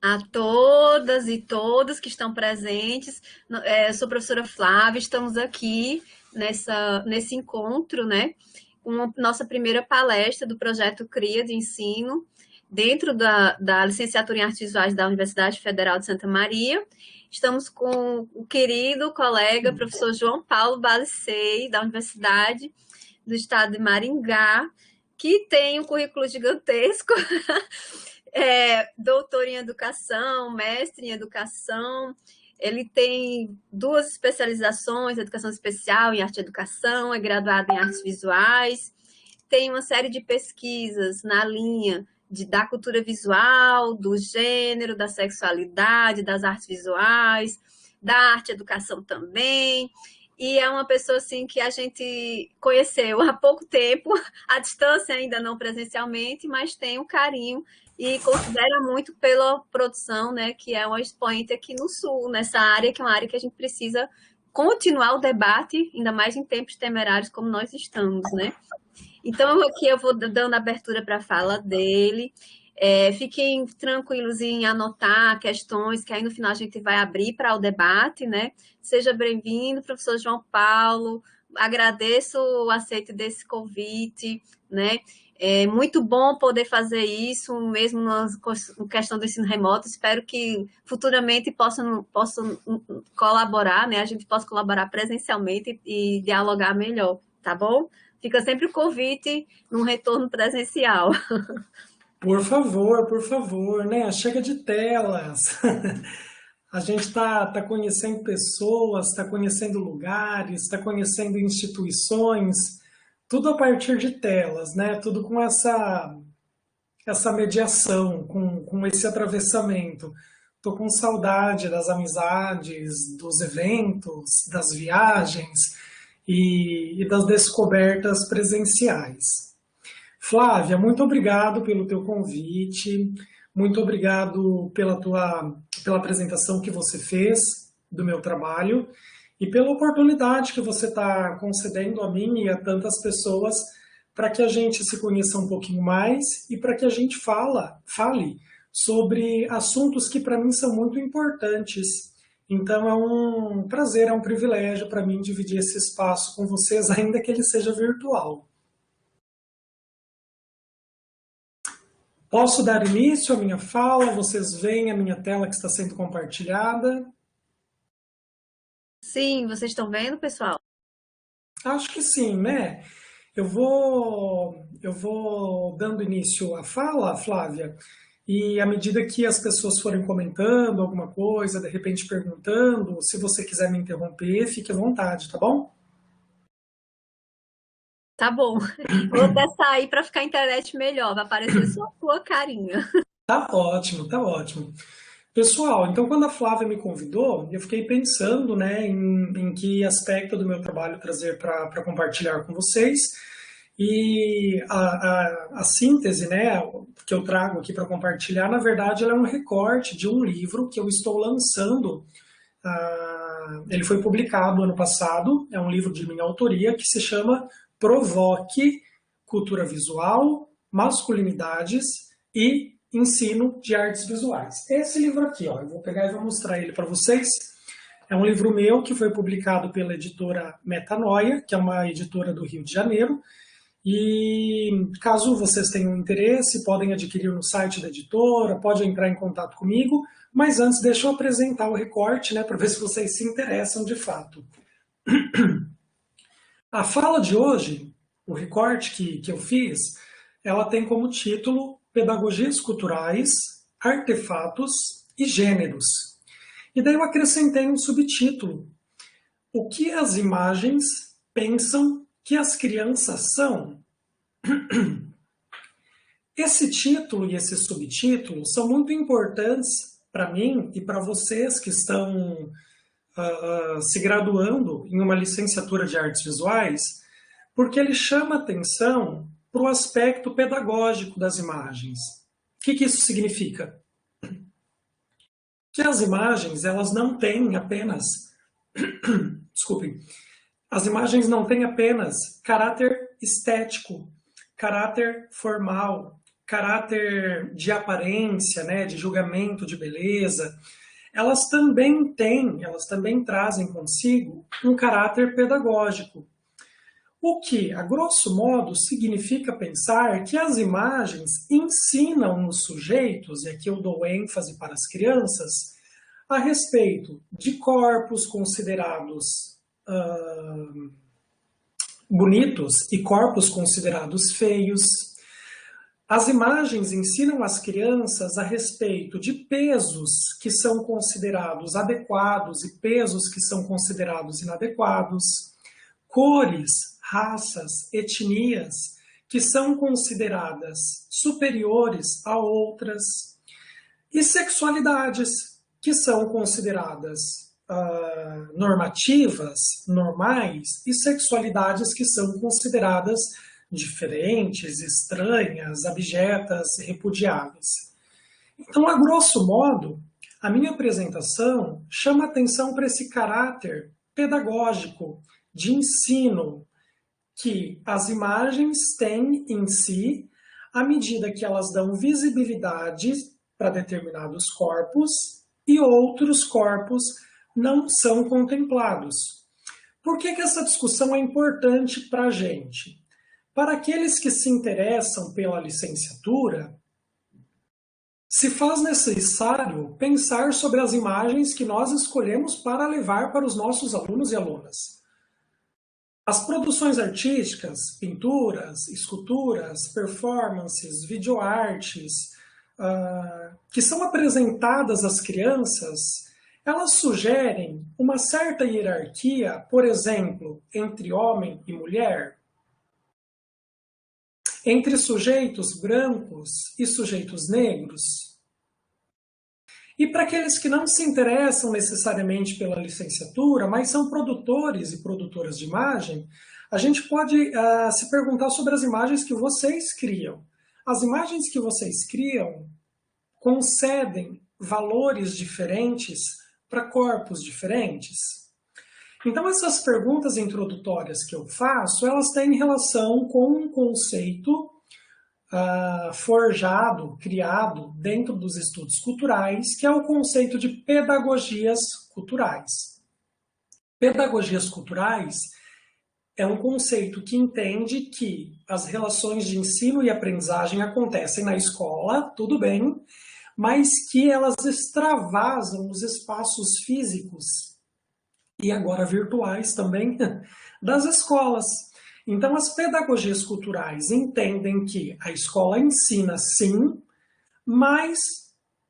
A todas e todos que estão presentes. Eu sou a professora Flávia, estamos aqui nesse encontro, né, com a nossa primeira palestra do projeto CRIA de ensino, dentro da licenciatura em Artes Visuais da Universidade Federal de Santa Maria. Estamos com o querido colega, professor João Paulo Balicei, da Universidade do Estado de Maringá, que tem um currículo gigantesco. Doutor em educação, mestre em educação. Ele tem duas especializações, educação especial em arte e educação, é graduado em artes visuais, tem uma série de pesquisas na linha da cultura visual, do gênero, da sexualidade, das artes visuais, da arte e educação também. E é uma pessoa assim que a gente conheceu há pouco tempo, à distância ainda não presencialmente, mas tem um carinho e considera muito pela produção, né, que é uma expoente aqui no Sul, nessa área, que é uma área que a gente precisa continuar o debate, ainda mais em tempos temerários como nós estamos, né? Então, aqui eu vou dando abertura para a fala dele. Fiquem tranquilos em anotar questões, que aí no final a gente vai abrir para o debate, né? Seja bem-vindo, professor João Paulo. Agradeço o aceite desse convite, né? É muito bom poder fazer isso, mesmo na questão do ensino remoto. Espero que futuramente possam colaborar, né? A gente possa colaborar presencialmente e dialogar melhor, tá bom? Fica sempre o convite num retorno presencial. Por favor, né? Chega de telas. A gente está conhecendo pessoas, está conhecendo lugares, está conhecendo instituições, tudo a partir de telas, né? Tudo com essa mediação, com esse atravessamento. Estou com saudade das amizades, dos eventos, das viagens e das descobertas presenciais. Flávia, muito obrigado pelo teu convite, muito obrigado pela apresentação que você fez do meu trabalho e pela oportunidade que você está concedendo a mim e a tantas pessoas para que a gente se conheça um pouquinho mais e para que a gente fale sobre assuntos que para mim são muito importantes. Então é um prazer, é um privilégio para mim dividir esse espaço com vocês, ainda que ele seja virtual. Posso dar início à minha fala? Vocês veem a minha tela que está sendo compartilhada? Sim, vocês estão vendo, pessoal? Acho que sim, né? Eu vou dando início à fala, Flávia, e à medida que as pessoas forem comentando alguma coisa, de repente perguntando, se você quiser me interromper, fique à vontade, tá bom? Tá bom. Vou até sair para ficar a internet melhor. Vai aparecer só a sua carinha. Tá ótimo, tá ótimo. Pessoal, então quando a Flávia me convidou, eu fiquei pensando, né, em que aspecto do meu trabalho trazer para compartilhar com vocês. E a síntese, né, que eu trago aqui para compartilhar, na verdade, ela é um recorte de um livro que eu estou lançando. Ele foi publicado ano passado, é um livro de minha autoria que se chama Provoque Cultura Visual, Masculinidades e Ensino de Artes Visuais. Esse livro aqui, ó, eu vou pegar e vou mostrar ele para vocês. É um livro meu que foi publicado pela editora Metanoia, que é uma editora do Rio de Janeiro. E caso vocês tenham interesse, podem adquirir no site da editora, pode entrar em contato comigo, mas antes deixa eu apresentar o recorte, né, para ver se vocês se interessam de fato. A fala de hoje, o recorte que eu fiz, ela tem como título Pedagogias Culturais, Artefatos e Gêneros. E daí eu acrescentei um subtítulo: O que as imagens pensam que as crianças são? Esse título e esse subtítulo são muito importantes para mim e para vocês que estão se graduando em uma licenciatura de artes visuais, porque ele chama atenção para o aspecto pedagógico das imagens. O que isso significa? Que as imagens, elas não têm apenas, desculpem, as imagens não têm apenas caráter estético, caráter formal, caráter de aparência, né, de julgamento de beleza, elas também trazem consigo um caráter pedagógico. O que, a grosso modo, significa pensar que as imagens ensinam os sujeitos, e aqui eu dou ênfase para as crianças, a respeito de corpos considerados bonitos e corpos considerados feios. As imagens ensinam as crianças a respeito de pesos que são considerados adequados e pesos que são considerados inadequados, cores, raças, etnias que são consideradas superiores a outras, e sexualidades que são consideradas normativas, normais, e sexualidades que são consideradas diferentes, estranhas, abjetas, repudiáveis. Então, a grosso modo, a minha apresentação chama atenção para esse caráter pedagógico de ensino que as imagens têm em si, à medida que elas dão visibilidade para determinados corpos e outros corpos não são contemplados. Por que essa discussão é importante para a gente? Para aqueles que se interessam pela licenciatura, se faz necessário pensar sobre as imagens que nós escolhemos para levar para os nossos alunos e alunas. As produções artísticas, pinturas, esculturas, performances, videoartes, que são apresentadas às crianças, elas sugerem uma certa hierarquia, por exemplo, entre homem e mulher, entre sujeitos brancos e sujeitos negros. E para aqueles que não se interessam necessariamente pela licenciatura, mas são produtores e produtoras de imagem, a gente pode se perguntar sobre as imagens que vocês criam. As imagens que vocês criam concedem valores diferentes para corpos diferentes? Então, essas perguntas introdutórias que eu faço, elas têm relação com um conceito forjado, criado dentro dos estudos culturais, que é o conceito de pedagogias culturais. Pedagogias culturais é um conceito que entende que as relações de ensino e aprendizagem acontecem na escola, tudo bem, mas que elas extravasam os espaços físicos e agora virtuais também das escolas. Então, as pedagogias culturais entendem que a escola ensina sim, mas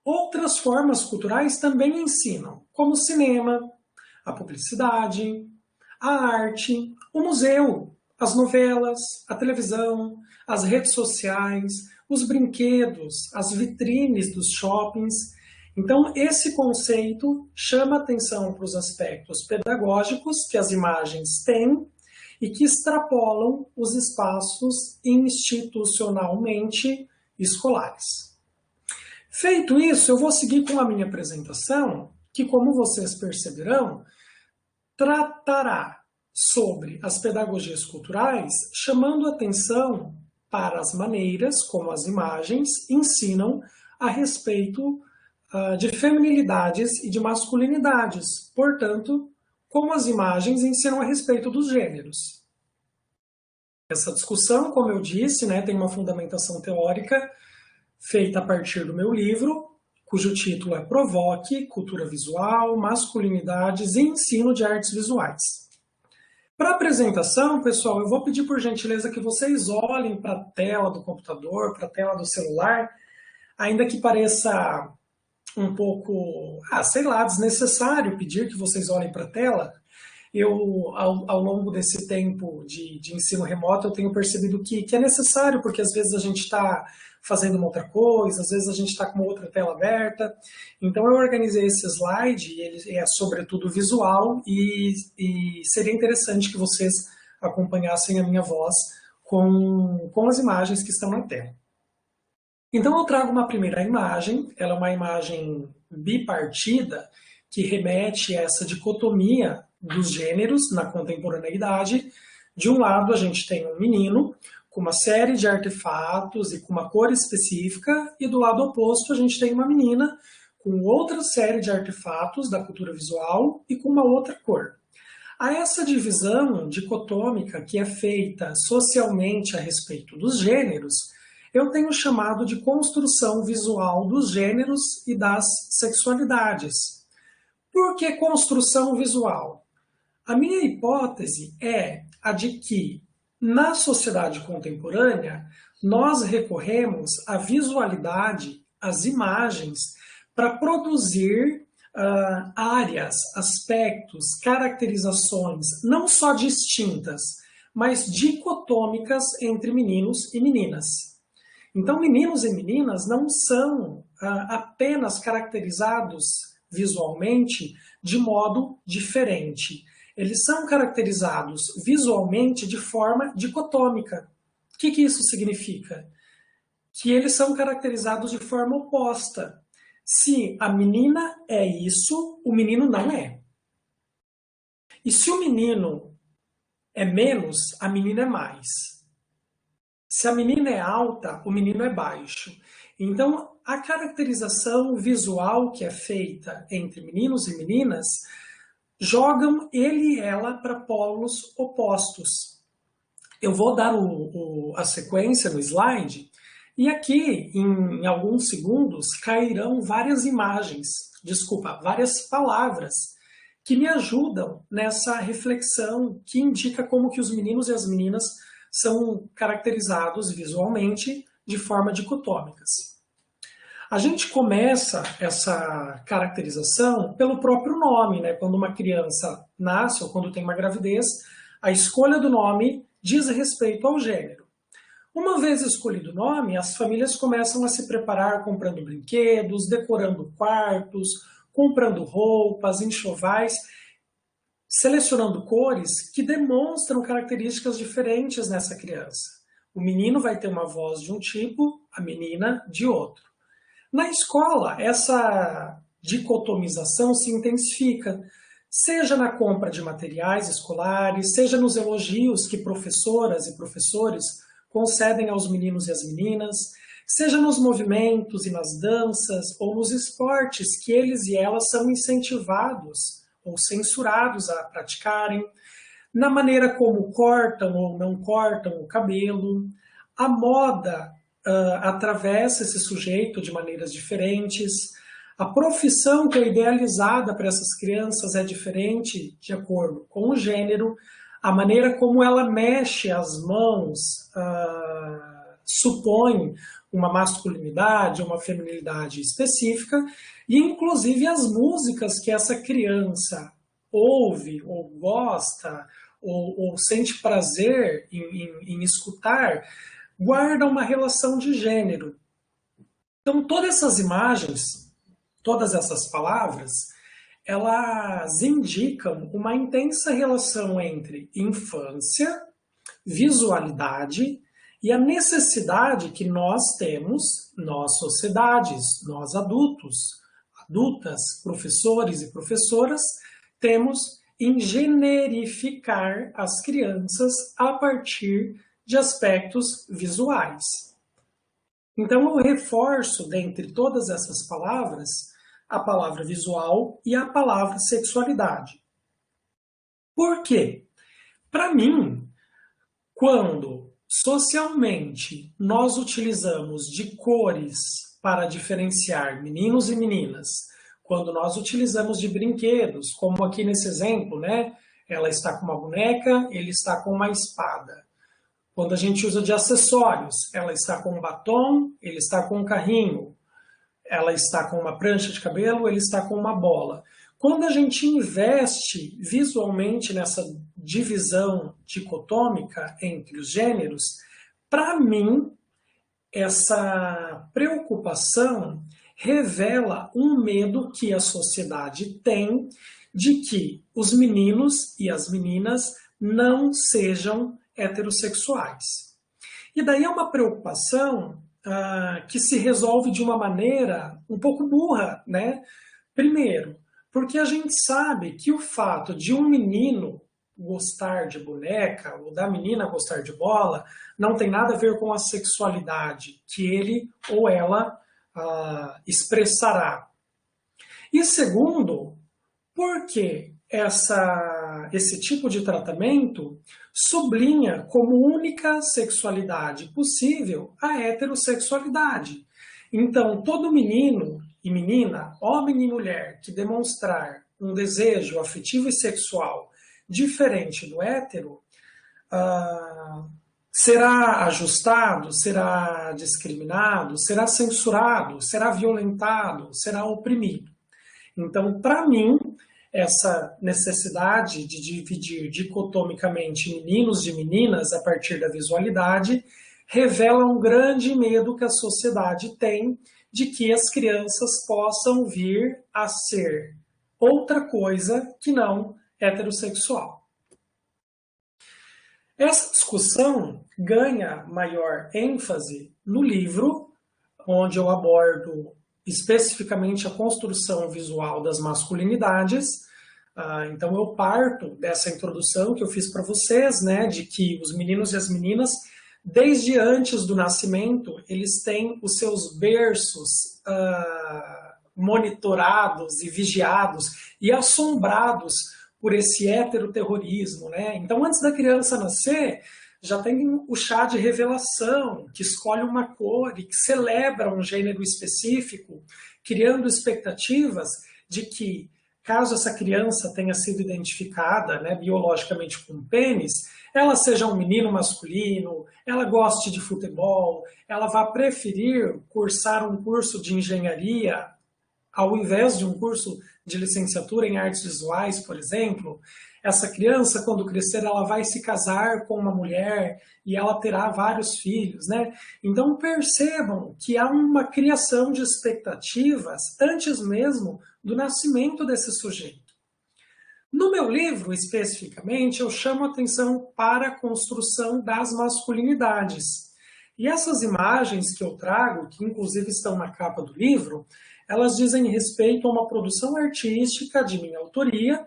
outras formas culturais também ensinam, como o cinema, a publicidade, a arte, o museu, as novelas, a televisão, as redes sociais, os brinquedos, as vitrines dos shoppings. Então, esse conceito chama atenção para os aspectos pedagógicos que as imagens têm e que extrapolam os espaços institucionalmente escolares. Feito isso, eu vou seguir com a minha apresentação, que, como vocês perceberão, tratará sobre as pedagogias culturais, chamando atenção para as maneiras como as imagens ensinam a respeito de feminilidades e de masculinidades, portanto, como as imagens ensinam a respeito dos gêneros. Essa discussão, como eu disse, tem uma fundamentação teórica feita a partir do meu livro, cujo título é Provoque, Cultura Visual, Masculinidades e Ensino de Artes Visuais. Para a apresentação, pessoal, eu vou pedir por gentileza que vocês olhem para a tela do computador, para a tela do celular, ainda que pareça um pouco, desnecessário pedir que vocês olhem para a tela. Eu, ao longo desse tempo de ensino remoto, eu tenho percebido que é necessário, porque às vezes a gente está fazendo uma outra coisa, às vezes a gente está com uma outra tela aberta. Então eu organizei esse slide, ele é sobretudo visual, e seria interessante que vocês acompanhassem a minha voz com as imagens que estão na tela. Então eu trago uma primeira imagem, ela é uma imagem bipartida, que remete a essa dicotomia dos gêneros na contemporaneidade. De um lado a gente tem um menino com uma série de artefatos e com uma cor específica, e do lado oposto a gente tem uma menina com outra série de artefatos da cultura visual e com uma outra cor. A essa divisão dicotômica que é feita socialmente a respeito dos gêneros, eu tenho chamado de construção visual dos gêneros e das sexualidades. Por que construção visual? A minha hipótese é a de que, na sociedade contemporânea, nós recorremos à visualidade, às imagens, para produzir áreas, aspectos, caracterizações, não só distintas, mas dicotômicas entre meninos e meninas. Então, meninos e meninas não são apenas caracterizados visualmente de modo diferente. Eles são caracterizados visualmente de forma dicotômica. O que isso significa? Que eles são caracterizados de forma oposta. Se a menina é isso, o menino não é. E se o menino é menos, a menina é mais. Se a menina é alta, o menino é baixo. Então, a caracterização visual que é feita entre meninos e meninas jogam ele e ela para polos opostos. Eu vou dar a sequência no slide, e aqui, em alguns segundos, cairão várias várias palavras que me ajudam nessa reflexão que indica como que os meninos e as meninas são caracterizados visualmente de forma dicotômicas. A gente começa essa caracterização pelo próprio nome, né? Quando uma criança nasce ou quando tem uma gravidez, a escolha do nome diz respeito ao gênero. Uma vez escolhido o nome, as famílias começam a se preparar comprando brinquedos, decorando quartos, comprando roupas, enxovais, selecionando cores que demonstram características diferentes nessa criança. O menino vai ter uma voz de um tipo, a menina de outro. Na escola, essa dicotomização se intensifica, seja na compra de materiais escolares, seja nos elogios que professoras e professores concedem aos meninos e às meninas, seja nos movimentos e nas danças ou nos esportes que eles e elas são incentivados ou censurados a praticarem, na maneira como cortam ou não cortam o cabelo. A moda atravessa esse sujeito de maneiras diferentes. A profissão que é idealizada para essas crianças é diferente de acordo com o gênero. A maneira como ela mexe as mãos supõe uma masculinidade, uma feminilidade específica, e inclusive as músicas que essa criança ouve ou gosta ou sente prazer em escutar guardam uma relação de gênero. Então todas essas imagens, todas essas palavras, elas indicam uma intensa relação entre infância, visualidade e a necessidade que nós temos, nós sociedades, nós adultos, adultas, professores e professoras, temos em generificar as crianças a partir de aspectos visuais. Então eu reforço, dentre todas essas palavras, a palavra visual e a palavra sexualidade. Por quê? Para mim, quando socialmente nós utilizamos de cores para diferenciar meninos e meninas, quando nós utilizamos de brinquedos, como aqui nesse exemplo, né? Ela está com uma boneca, ele está com uma espada. Quando a gente usa de acessórios, ela está com um batom, ele está com um carrinho. Ela está com uma prancha de cabelo, ele está com uma bola. Quando a gente investe visualmente nessa divisão dicotômica entre os gêneros, para mim, essa preocupação revela um medo que a sociedade tem de que os meninos e as meninas não sejam heterossexuais. E daí é uma preocupação que se resolve de uma maneira um pouco burra, né? Primeiro, porque a gente sabe que o fato de um menino gostar de boneca ou da menina gostar de bola não tem nada a ver com a sexualidade que ele ou ela expressará. E segundo, porque esse tipo de tratamento sublinha como única sexualidade possível a heterossexualidade. Então, todo menino e menina, homem e mulher, que demonstrar um desejo afetivo e sexual diferente do hétero, será ajustado, será discriminado, será censurado, será violentado, será oprimido. Então, para mim, essa necessidade de dividir dicotomicamente meninos de meninas a partir da visualidade revela um grande medo que a sociedade tem de que as crianças possam vir a ser outra coisa que não heterossexual. Essa discussão ganha maior ênfase no livro, onde eu abordo especificamente a construção visual das masculinidades. Então eu parto dessa introdução que eu fiz para vocês, né, de que os meninos e as meninas, desde antes do nascimento, eles têm os seus berços monitorados e vigiados e assombrados por esse heteroterrorismo, né? Então, antes da criança nascer, já tem o chá de revelação, que escolhe uma cor e que celebra um gênero específico, criando expectativas de que, caso essa criança tenha sido identificada, né, biologicamente com um pênis, ela seja um menino masculino, ela goste de futebol, ela vá preferir cursar um curso de engenharia ao invés de um curso de licenciatura em artes visuais, por exemplo. Essa criança, quando crescer, ela vai se casar com uma mulher e ela terá vários filhos, né? Então percebam que há uma criação de expectativas antes mesmo do nascimento desse sujeito. No meu livro, especificamente, eu chamo a atenção para a construção das masculinidades. E essas imagens que eu trago, que inclusive estão na capa do livro, elas dizem respeito a uma produção artística de minha autoria,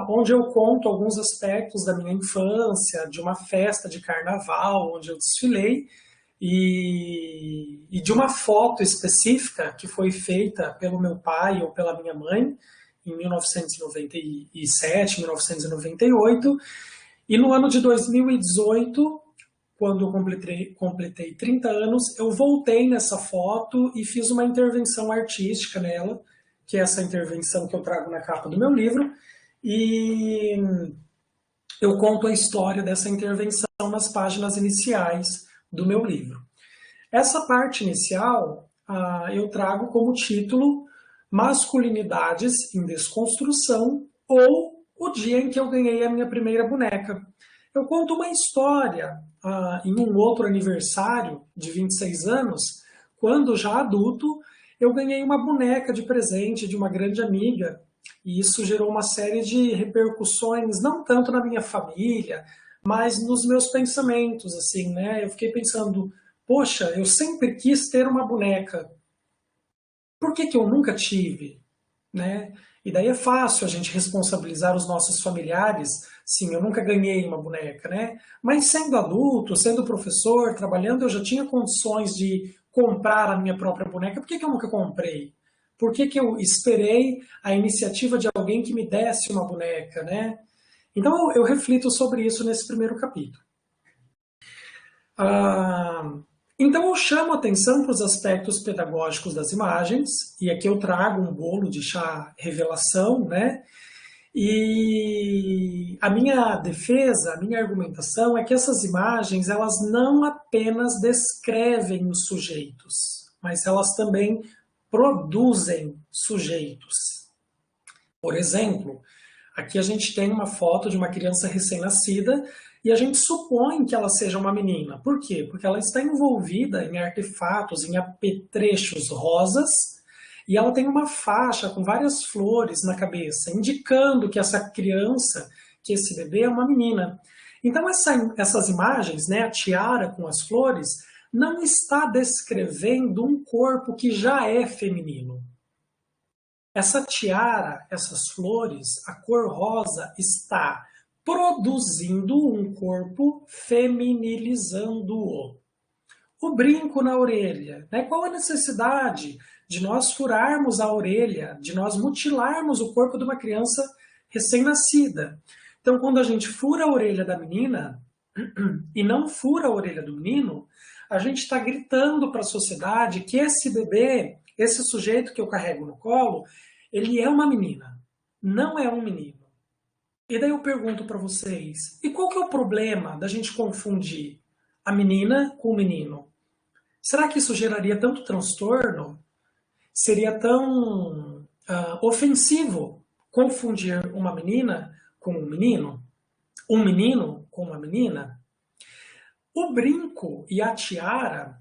onde eu conto alguns aspectos da minha infância, de uma festa de carnaval onde eu desfilei, e de uma foto específica que foi feita pelo meu pai ou pela minha mãe em 1997, 1998, e no ano de 2018, quando eu completei 30 anos, eu voltei nessa foto e fiz uma intervenção artística nela, que é essa intervenção que eu trago na capa do meu livro, e eu conto a história dessa intervenção nas páginas iniciais do meu livro. Essa parte inicial eu trago como título Masculinidades em Desconstrução, ou O Dia em que eu ganhei a minha primeira boneca. Eu conto uma história em um outro aniversário de 26 anos, quando já adulto, eu ganhei uma boneca de presente de uma grande amiga, e isso gerou uma série de repercussões, não tanto na minha família, mas nos meus pensamentos, assim, né? Eu fiquei pensando, poxa, eu sempre quis ter uma boneca. Por que eu nunca tive? Né? E daí é fácil a gente responsabilizar os nossos familiares. Sim, eu nunca ganhei uma boneca, né? Mas sendo adulto, sendo professor, trabalhando, eu já tinha condições de comprar a minha própria boneca. Por que eu nunca comprei? Por que eu esperei a iniciativa de alguém que me desse uma boneca, né? Então eu reflito sobre isso nesse primeiro capítulo. Então eu chamo a atenção para os aspectos pedagógicos das imagens, e aqui eu trago um bolo de chá revelação, né? E a minha defesa, a minha argumentação é que essas imagens, elas não apenas descrevem os sujeitos, mas elas também produzem sujeitos. Por exemplo, aqui a gente tem uma foto de uma criança recém-nascida e a gente supõe que ela seja uma menina. Por quê? Porque ela está envolvida em artefatos, em apetrechos rosas, e ela tem uma faixa com várias flores na cabeça, indicando que essa criança, que esse bebê é uma menina. Então essas imagens, né, a tiara com as flores, não está descrevendo um corpo que já é feminino. Essa tiara, essas flores, a cor rosa está produzindo um corpo, feminilizando-o. O brinco na orelha, né? Qual a necessidade de nós furarmos a orelha, de nós mutilarmos o corpo de uma criança recém-nascida? Então, quando a gente fura a orelha da menina e não fura a orelha do menino, a gente está gritando para a sociedade que esse bebê, esse sujeito que eu carrego no colo, ele é uma menina, não é um menino. E daí eu pergunto para vocês, e qual que é o problema da gente confundir a menina com o menino? Será que isso geraria tanto transtorno? Seria tão ofensivo confundir uma menina com um menino com uma menina? O brinco e a tiara,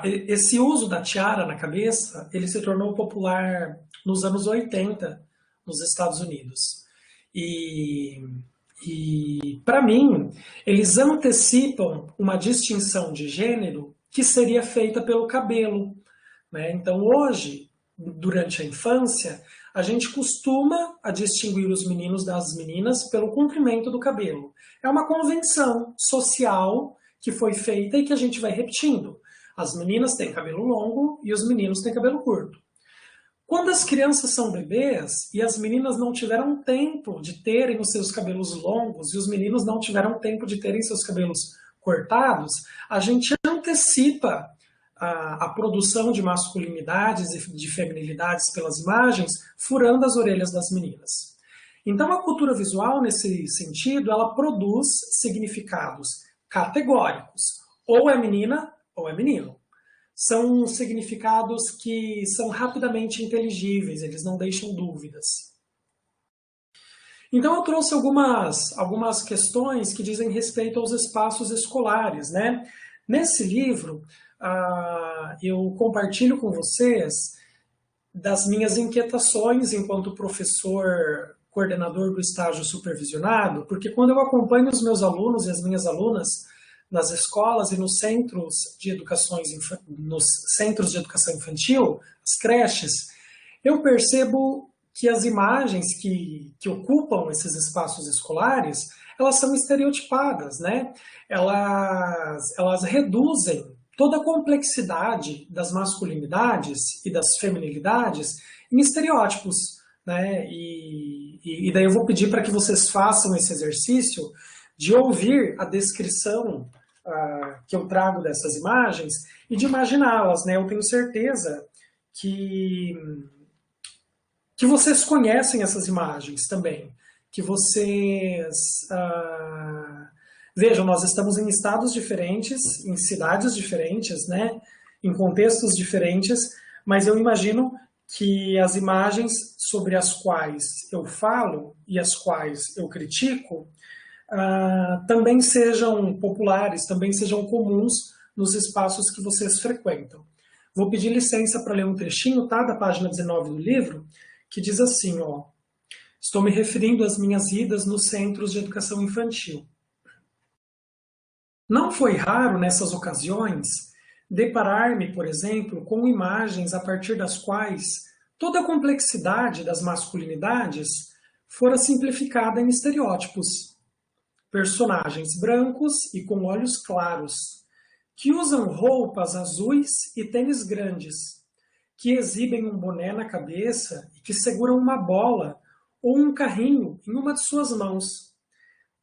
esse uso da tiara na cabeça, ele se tornou popular nos anos 80 nos Estados Unidos. E para mim, eles antecipam uma distinção de gênero que seria feita pelo cabelo, né? Então, hoje, durante a infância, a gente costuma a distinguir os meninos das meninas pelo comprimento do cabelo. É uma convenção social que foi feita e que a gente vai repetindo. As meninas têm cabelo longo e os meninos têm cabelo curto. Quando as crianças são bebês e as meninas não tiveram tempo de terem os seus cabelos longos e os meninos não tiveram tempo de terem seus cabelos cortados, a gente antecipa a produção de masculinidades e de feminilidades pelas imagens, furando as orelhas das meninas. Então a cultura visual, nesse sentido, ela produz significados categóricos. Ou é menina ou é menino. São significados que são rapidamente inteligíveis, eles não deixam dúvidas. Então eu trouxe algumas questões que dizem respeito aos espaços escolares, né? Nesse livro, eu compartilho com vocês das minhas inquietações enquanto professor coordenador do estágio supervisionado, porque quando eu acompanho os meus alunos e as minhas alunas nas escolas e nos centros de educação infantil, as creches, eu percebo que as imagens que ocupam esses espaços escolares, elas são estereotipadas, né? Elas reduzem toda a complexidade das masculinidades e das feminilidades em estereótipos, né? E daí eu vou pedir para que vocês façam esse exercício de ouvir a descrição que eu trago dessas imagens e de imaginá-las, né? Eu tenho certeza que vocês conhecem essas imagens também, que vocês vejam, nós estamos em estados diferentes, em cidades diferentes, né? Em contextos diferentes, mas eu imagino que as imagens sobre as quais eu falo e as quais eu critico também sejam populares, também sejam comuns nos espaços que vocês frequentam. Vou pedir licença para ler um trechinho, tá, da página 19 do livro, que diz assim, ó: estou me referindo às minhas idas nos centros de educação infantil. Não foi raro, nessas ocasiões, deparar-me, por exemplo, com imagens a partir das quais toda a complexidade das masculinidades fora simplificada em estereótipos. Personagens brancos e com olhos claros, que usam roupas azuis e tênis grandes, que exibem um boné na cabeça e que seguram uma bola ou um carrinho em uma de suas mãos.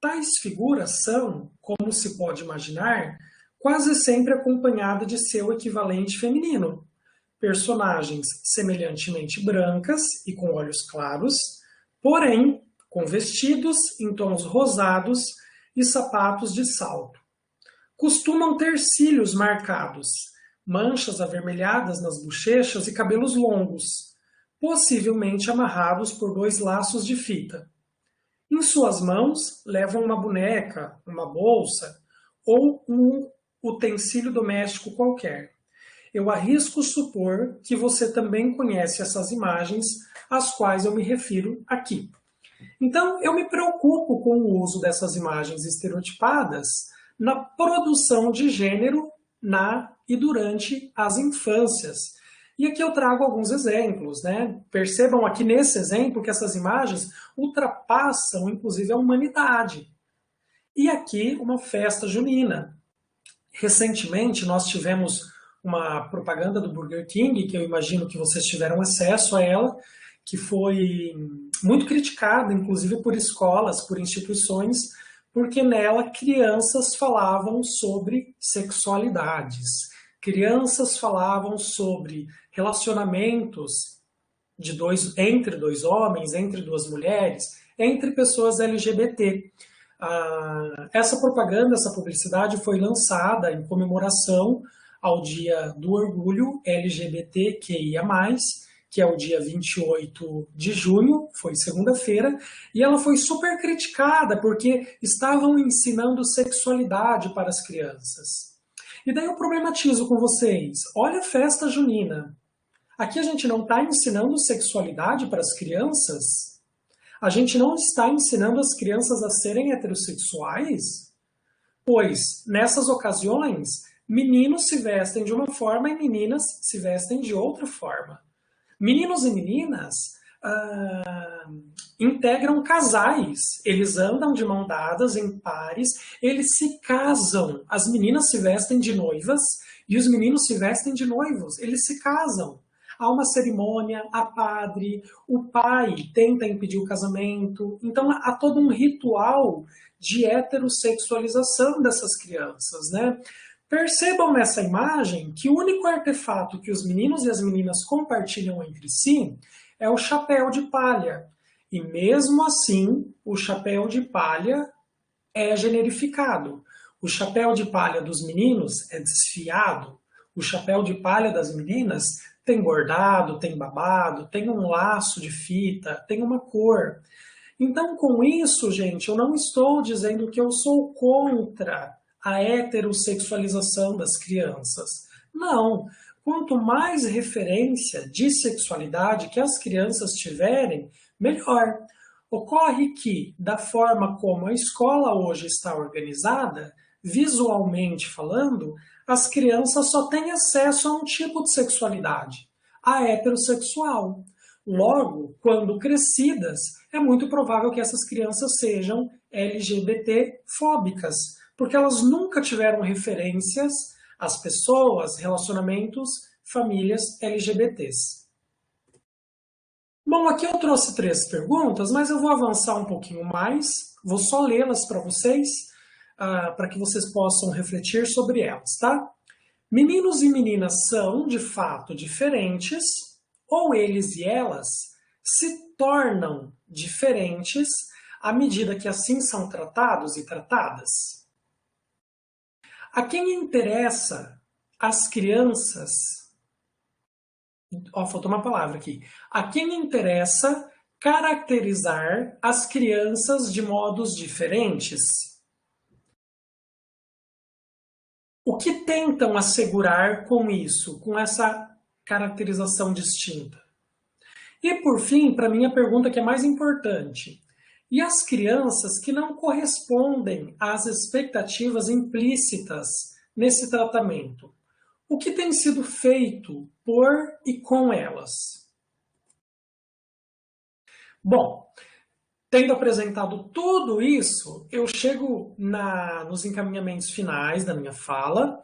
Tais figuras são, como se pode imaginar, quase sempre acompanhadas de seu equivalente feminino. Personagens semelhantemente brancas e com olhos claros, porém com vestidos em tons rosados e sapatos de salto. Costumam ter cílios marcados, manchas avermelhadas nas bochechas e cabelos longos, possivelmente amarrados por 2 laços de fita. Em suas mãos levam uma boneca, uma bolsa ou um utensílio doméstico qualquer. Eu arrisco supor que você também conhece essas imagens às quais eu me refiro aqui. Então, eu me preocupo com o uso dessas imagens estereotipadas na produção de gênero na e durante as infâncias. E aqui eu trago alguns exemplos, né? Percebam aqui nesse exemplo que essas imagens ultrapassam, inclusive, a humanidade. E aqui uma festa junina. Recentemente nós tivemos uma propaganda do Burger King, que eu imagino que vocês tiveram acesso a ela, que foi muito criticada, inclusive por escolas, por instituições, porque nela crianças falavam sobre sexualidades. Crianças falavam sobre relacionamentos entre dois homens, entre duas mulheres, entre pessoas LGBT. Essa propaganda, essa publicidade foi lançada em comemoração ao Dia do Orgulho LGBTQIA+, que é o dia 28 de junho, foi segunda-feira, e ela foi super criticada porque estavam ensinando sexualidade para as crianças. E daí eu problematizo com vocês. Olha a festa junina. Aqui a gente não está ensinando sexualidade para as crianças? A gente não está ensinando as crianças a serem heterossexuais? Pois, nessas ocasiões, meninos se vestem de uma forma e meninas se vestem de outra forma. Meninos e meninas integram casais. Eles andam de mão dadas em pares, eles se casam. As meninas se vestem de noivas e os meninos se vestem de noivos. Eles se casam. Há uma cerimônia, há padre, o pai tenta impedir o casamento. Então há todo um ritual de heterossexualização dessas crianças, né? Percebam nessa imagem que o único artefato que os meninos e as meninas compartilham entre si é o chapéu de palha. E mesmo assim, o chapéu de palha é generificado. O chapéu de palha dos meninos é desfiado. O chapéu de palha das meninas tem bordado, tem babado, tem um laço de fita, tem uma cor. Então, com isso, gente, eu não estou dizendo que eu sou contra a heterossexualização das crianças. Não. Quanto mais referência de sexualidade que as crianças tiverem, melhor. Ocorre que, da forma como a escola hoje está organizada, visualmente falando, as crianças só têm acesso a um tipo de sexualidade, a heterossexual. Logo, quando crescidas, é muito provável que essas crianças sejam LGBT-fóbicas, porque elas nunca tiveram referências às pessoas, relacionamentos, famílias LGBTs. Bom, aqui eu trouxe 3 perguntas, mas eu vou avançar um pouquinho mais, vou só lê-las para vocês, para que vocês possam refletir sobre elas, tá? Meninos e meninas são, de fato, diferentes, ou eles e elas se tornam diferentes à medida que assim são tratados e tratadas? A quem interessa as crianças... faltou uma palavra aqui. A quem interessa caracterizar as crianças de modos diferentes? O que tentam assegurar com isso, com essa caracterização distinta? E, por fim, para mim, a pergunta que é mais importante. E as crianças que não correspondem às expectativas implícitas nesse tratamento? O que tem sido feito por e com elas? Bom, tendo apresentado tudo isso, eu chego nos encaminhamentos finais da minha fala,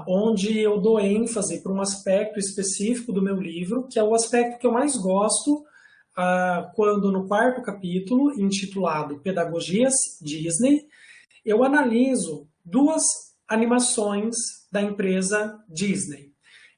onde eu dou ênfase para um aspecto específico do meu livro, que é o aspecto que eu mais gosto, quando no 4º capítulo, intitulado Pedagogias Disney, eu analiso 2 animações da empresa Disney.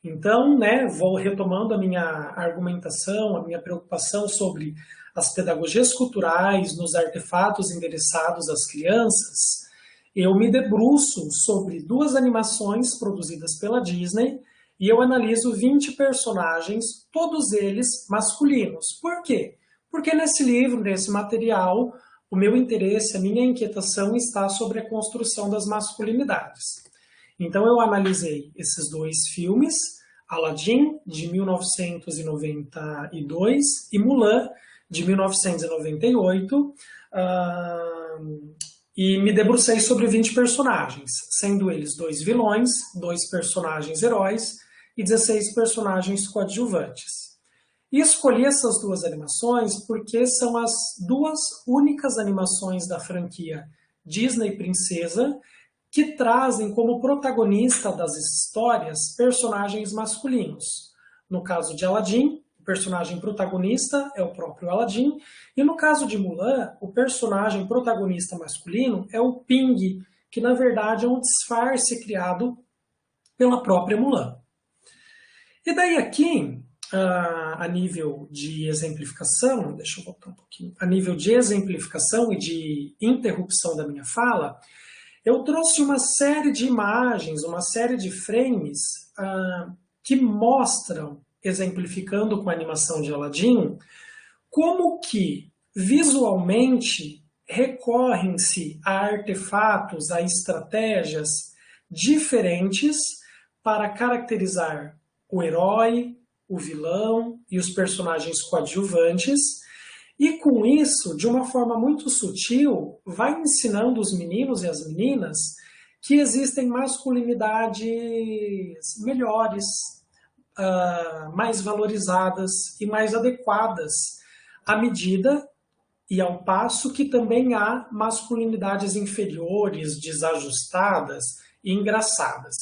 Então, vou retomando a minha argumentação, a minha preocupação sobre as pedagogias culturais nos artefatos endereçados às crianças. Eu me debruço sobre 2 animações produzidas pela Disney e eu analiso 20 personagens, todos eles masculinos. Por quê? Porque nesse livro, nesse material, o meu interesse, a minha inquietação está sobre a construção das masculinidades. Então eu analisei esses 2 filmes, Aladdin, de 1992, e Mulan, de 1998, e me debrucei sobre 20 personagens, sendo eles 2 vilões, 2 personagens heróis e 16 personagens coadjuvantes. E escolhi essas duas animações porque são as duas únicas animações da franquia Disney Princesa que trazem como protagonista das histórias personagens masculinos. No caso de Aladdin, o personagem protagonista é o próprio Aladdin, e no caso de Mulan, o personagem protagonista masculino é o Ping, que na verdade é um disfarce criado pela própria Mulan. E daí aqui, a nível de exemplificação, deixa eu voltar um pouquinho, a nível de exemplificação e de interrupção da minha fala, eu trouxe uma série de imagens, uma série de frames que mostram, exemplificando com a animação de Aladdin, como que visualmente recorrem-se a artefatos, a estratégias diferentes para caracterizar o herói, o vilão e os personagens coadjuvantes. E com isso, de uma forma muito sutil, vai ensinando os meninos e as meninas que existem masculinidades melhores, mais valorizadas e mais adequadas à medida e ao passo que também há masculinidades inferiores, desajustadas e engraçadas.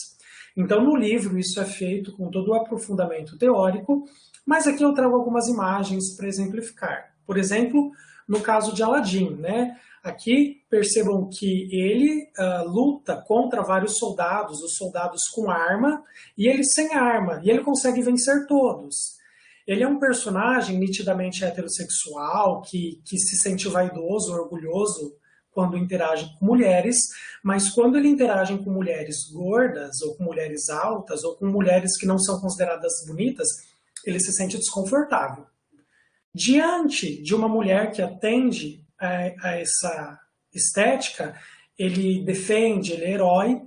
Então, no livro, isso é feito com todo o aprofundamento teórico, mas aqui eu trago algumas imagens para exemplificar. Por exemplo, no caso de Aladdin, né? Aqui percebam que ele luta contra vários soldados, os soldados com arma, e ele sem arma, e ele consegue vencer todos. Ele é um personagem nitidamente heterossexual, que se sente vaidoso, orgulhoso quando interage com mulheres, mas quando ele interage com mulheres gordas, ou com mulheres altas, ou com mulheres que não são consideradas bonitas, ele se sente desconfortável. Diante de uma mulher que atende a essa estética, ele defende, ele é herói,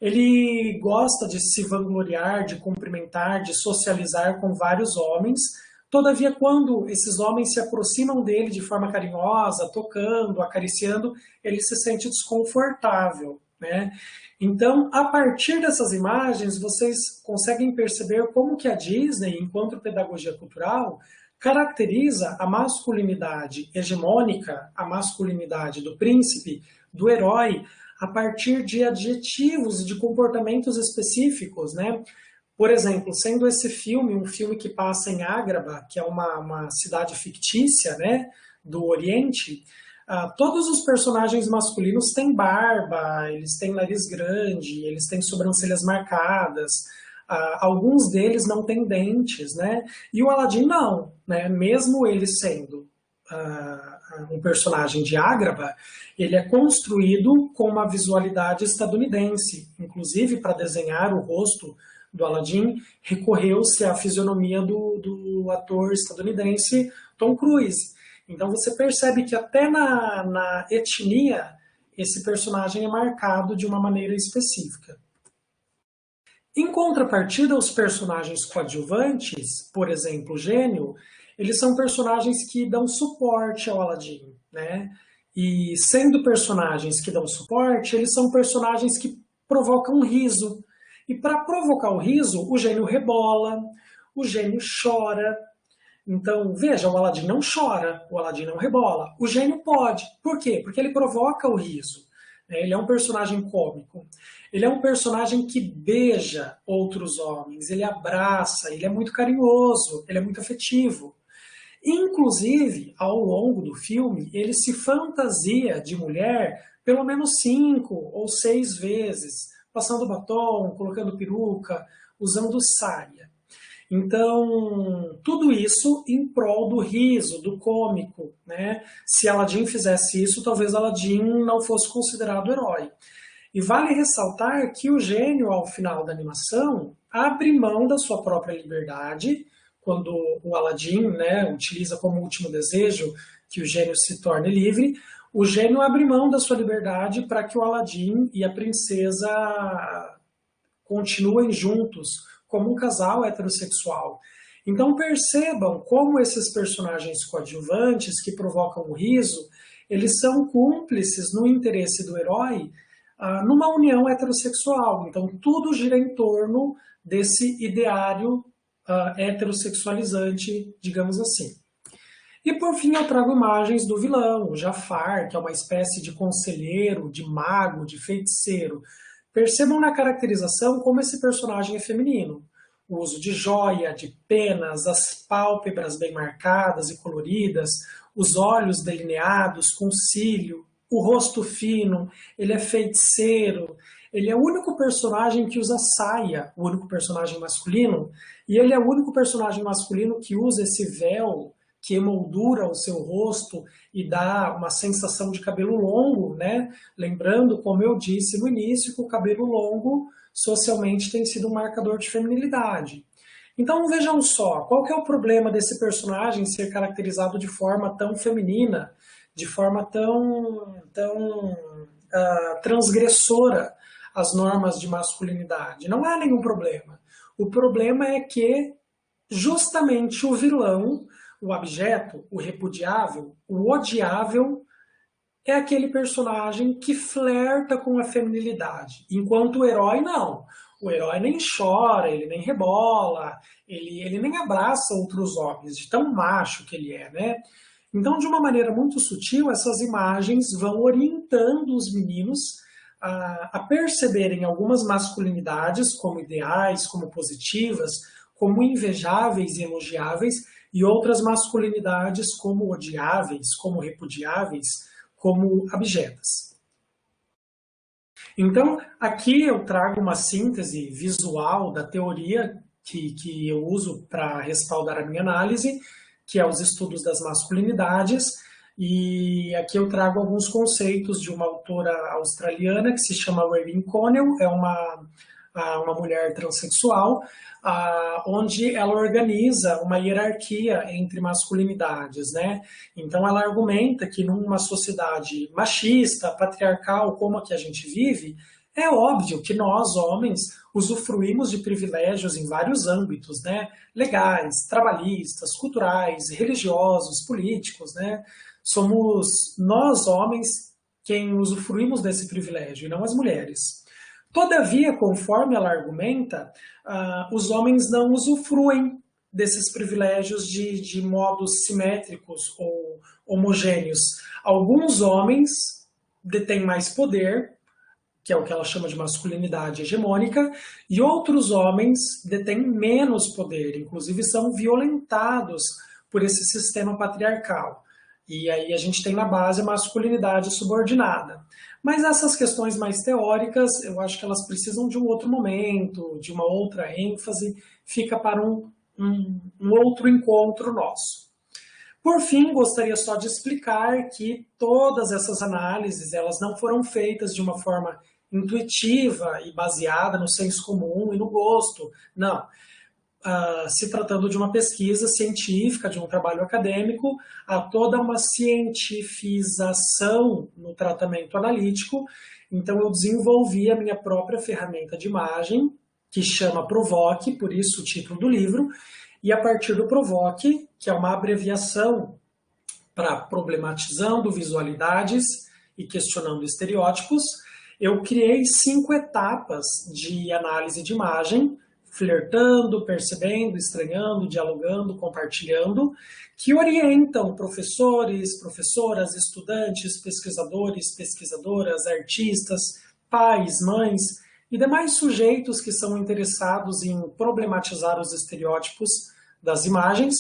ele gosta de se vangloriar, de cumprimentar, de socializar com vários homens. Todavia, quando esses homens se aproximam dele de forma carinhosa, tocando, acariciando, ele se sente desconfortável, né? Então, a partir dessas imagens, vocês conseguem perceber como que a Disney, enquanto pedagogia cultural, caracteriza a masculinidade hegemônica, a masculinidade do príncipe, do herói, a partir de adjetivos e de comportamentos específicos, né? Por exemplo, sendo esse filme um filme que passa em Ágraba, que é uma cidade fictícia, né, do Oriente, todos os personagens masculinos têm barba, eles têm nariz grande, eles têm sobrancelhas marcadas, alguns deles não têm dentes, né? E o Aladdin não, né? Mesmo ele sendo um personagem de Ágraba, ele é construído com uma visualidade estadunidense. Inclusive, para desenhar o rosto do Aladdin, recorreu-se à fisionomia do ator estadunidense Tom Cruise. Então você percebe que até na etnia esse personagem é marcado de uma maneira específica. Em contrapartida, os personagens coadjuvantes, por exemplo, o Gênio, eles são personagens que dão suporte ao Aladdin, né? E sendo personagens que dão suporte, eles são personagens que provocam riso. E para provocar o riso, o Gênio rebola, o Gênio chora. Então, veja, o Aladdin não chora, o Aladdin não rebola. O Gênio pode. Por quê? Porque ele provoca o riso. Ele é um personagem cômico. Ele é um personagem que beija outros homens, ele abraça, ele é muito carinhoso, ele é muito afetivo. Inclusive, ao longo do filme, ele se fantasia de mulher pelo menos 5 ou 6 vezes, passando batom, colocando peruca, usando saia. Então, tudo isso em prol do riso, do cômico, né? Se Aladdin fizesse isso, talvez Aladdin não fosse considerado herói. E vale ressaltar que o Gênio, ao final da animação, abre mão da sua própria liberdade, quando o Aladdin, né, utiliza como último desejo que o Gênio se torne livre, o Gênio abre mão da sua liberdade para que o Aladdin e a princesa continuem juntos, como um casal heterossexual. Então percebam como esses personagens coadjuvantes que provocam o riso, eles são cúmplices no interesse do herói numa união heterossexual. Então tudo gira em torno desse ideário heterossexualizante, digamos assim. E por fim eu trago imagens do vilão, o Jafar, que é uma espécie de conselheiro, de mago, de feiticeiro. Percebam na caracterização como esse personagem é feminino. O uso de joia, de penas, as pálpebras bem marcadas e coloridas, os olhos delineados com cílio, o rosto fino, ele é feiticeiro, ele é o único personagem que usa saia, o único personagem masculino, e ele é o único personagem masculino que usa esse véu que emoldura o seu rosto e dá uma sensação de cabelo longo, né? Lembrando, como eu disse no início, que o cabelo longo socialmente tem sido um marcador de feminilidade. Então vejam só, qual que é o problema desse personagem ser caracterizado de forma tão feminina, de forma tão transgressora às normas de masculinidade? Não há nenhum problema. O problema é que justamente o vilão, o abjeto, o repudiável, o odiável, é aquele personagem que flerta com a feminilidade, enquanto o herói não. O herói nem chora, ele nem rebola, ele nem abraça outros homens, de tão macho que ele é, né? Então, de uma maneira muito sutil, essas imagens vão orientando os meninos a perceberem algumas masculinidades como ideais, como positivas, como invejáveis e elogiáveis, e outras masculinidades como odiáveis, como repudiáveis, como abjetas. Então, aqui eu trago uma síntese visual da teoria que eu uso para respaldar a minha análise, que é os estudos das masculinidades, e aqui eu trago alguns conceitos de uma autora australiana que se chama Raelene Connell, é uma mulher transexual, onde ela organiza uma hierarquia entre masculinidades, né? Então ela argumenta que numa sociedade machista, patriarcal, como a que a gente vive, é óbvio que nós, homens, usufruímos de privilégios em vários âmbitos, né? Legais, trabalhistas, culturais, religiosos, políticos, né? Somos nós, homens, quem usufruímos desse privilégio, e não as mulheres. Todavia, conforme ela argumenta, os homens não usufruem desses privilégios de modos simétricos ou homogêneos. Alguns homens detêm mais poder, que é o que ela chama de masculinidade hegemônica, e outros homens detêm menos poder, inclusive são violentados por esse sistema patriarcal. E aí a gente tem na base a masculinidade subordinada. Mas essas questões mais teóricas, eu acho que elas precisam de um outro momento, de uma outra ênfase, fica para um outro encontro nosso. Por fim, gostaria só de explicar que todas essas análises, elas não foram feitas de uma forma intuitiva e baseada no senso comum e no gosto, não. Se tratando de uma pesquisa científica, de um trabalho acadêmico, há toda uma cientifização no tratamento analítico. Então, eu desenvolvi a minha própria ferramenta de imagem, que chama Provoque, por isso o título do livro, e a partir do Provoque, que é uma abreviação para problematizando visualidades e questionando estereótipos, eu criei 5 etapas de análise de imagem, flertando, percebendo, estranhando, dialogando, compartilhando, que orientam professores, professoras, estudantes, pesquisadores, pesquisadoras, artistas, pais, mães e demais sujeitos que são interessados em problematizar os estereótipos das imagens,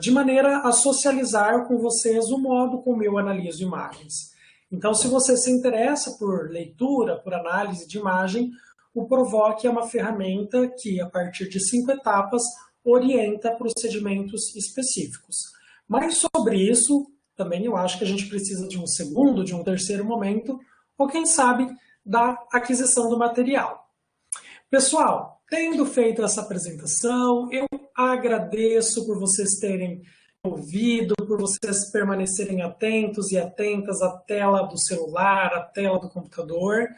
de maneira a socializar com vocês o modo como eu analiso imagens. Então, se você se interessa por leitura, por análise de imagem, o Provoque é uma ferramenta que, a partir de 5 etapas, orienta procedimentos específicos. Mas sobre isso, também eu acho que a gente precisa de um segundo, de um terceiro momento, ou quem sabe, da aquisição do material. Pessoal, tendo feito essa apresentação, eu agradeço por vocês terem ouvido, por vocês permanecerem atentos e atentas à tela do celular, à tela do computador.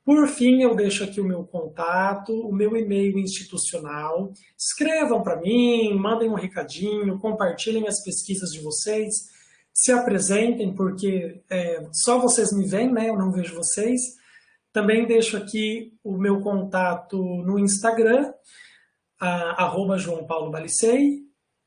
Por fim, eu deixo aqui o meu contato, o meu e-mail institucional. Escrevam para mim, mandem um recadinho, compartilhem as pesquisas de vocês, se apresentem, porque só vocês me veem, né? Eu não vejo vocês. Também deixo aqui o meu contato no Instagram, @João Paulo Balicei,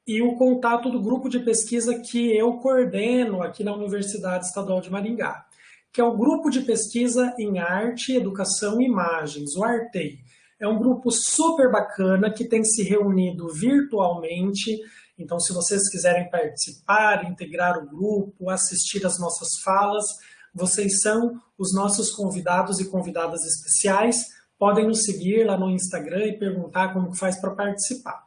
e o contato do grupo de pesquisa que eu coordeno aqui na Universidade Estadual de Maringá, que é o Grupo de Pesquisa em Arte, Educação e Imagens, o ARTEI. É um grupo super bacana que tem se reunido virtualmente. Então, se vocês quiserem participar, integrar o grupo, assistir às nossas falas, vocês são os nossos convidados e convidadas especiais. Podem nos seguir lá no Instagram e perguntar como que faz para participar.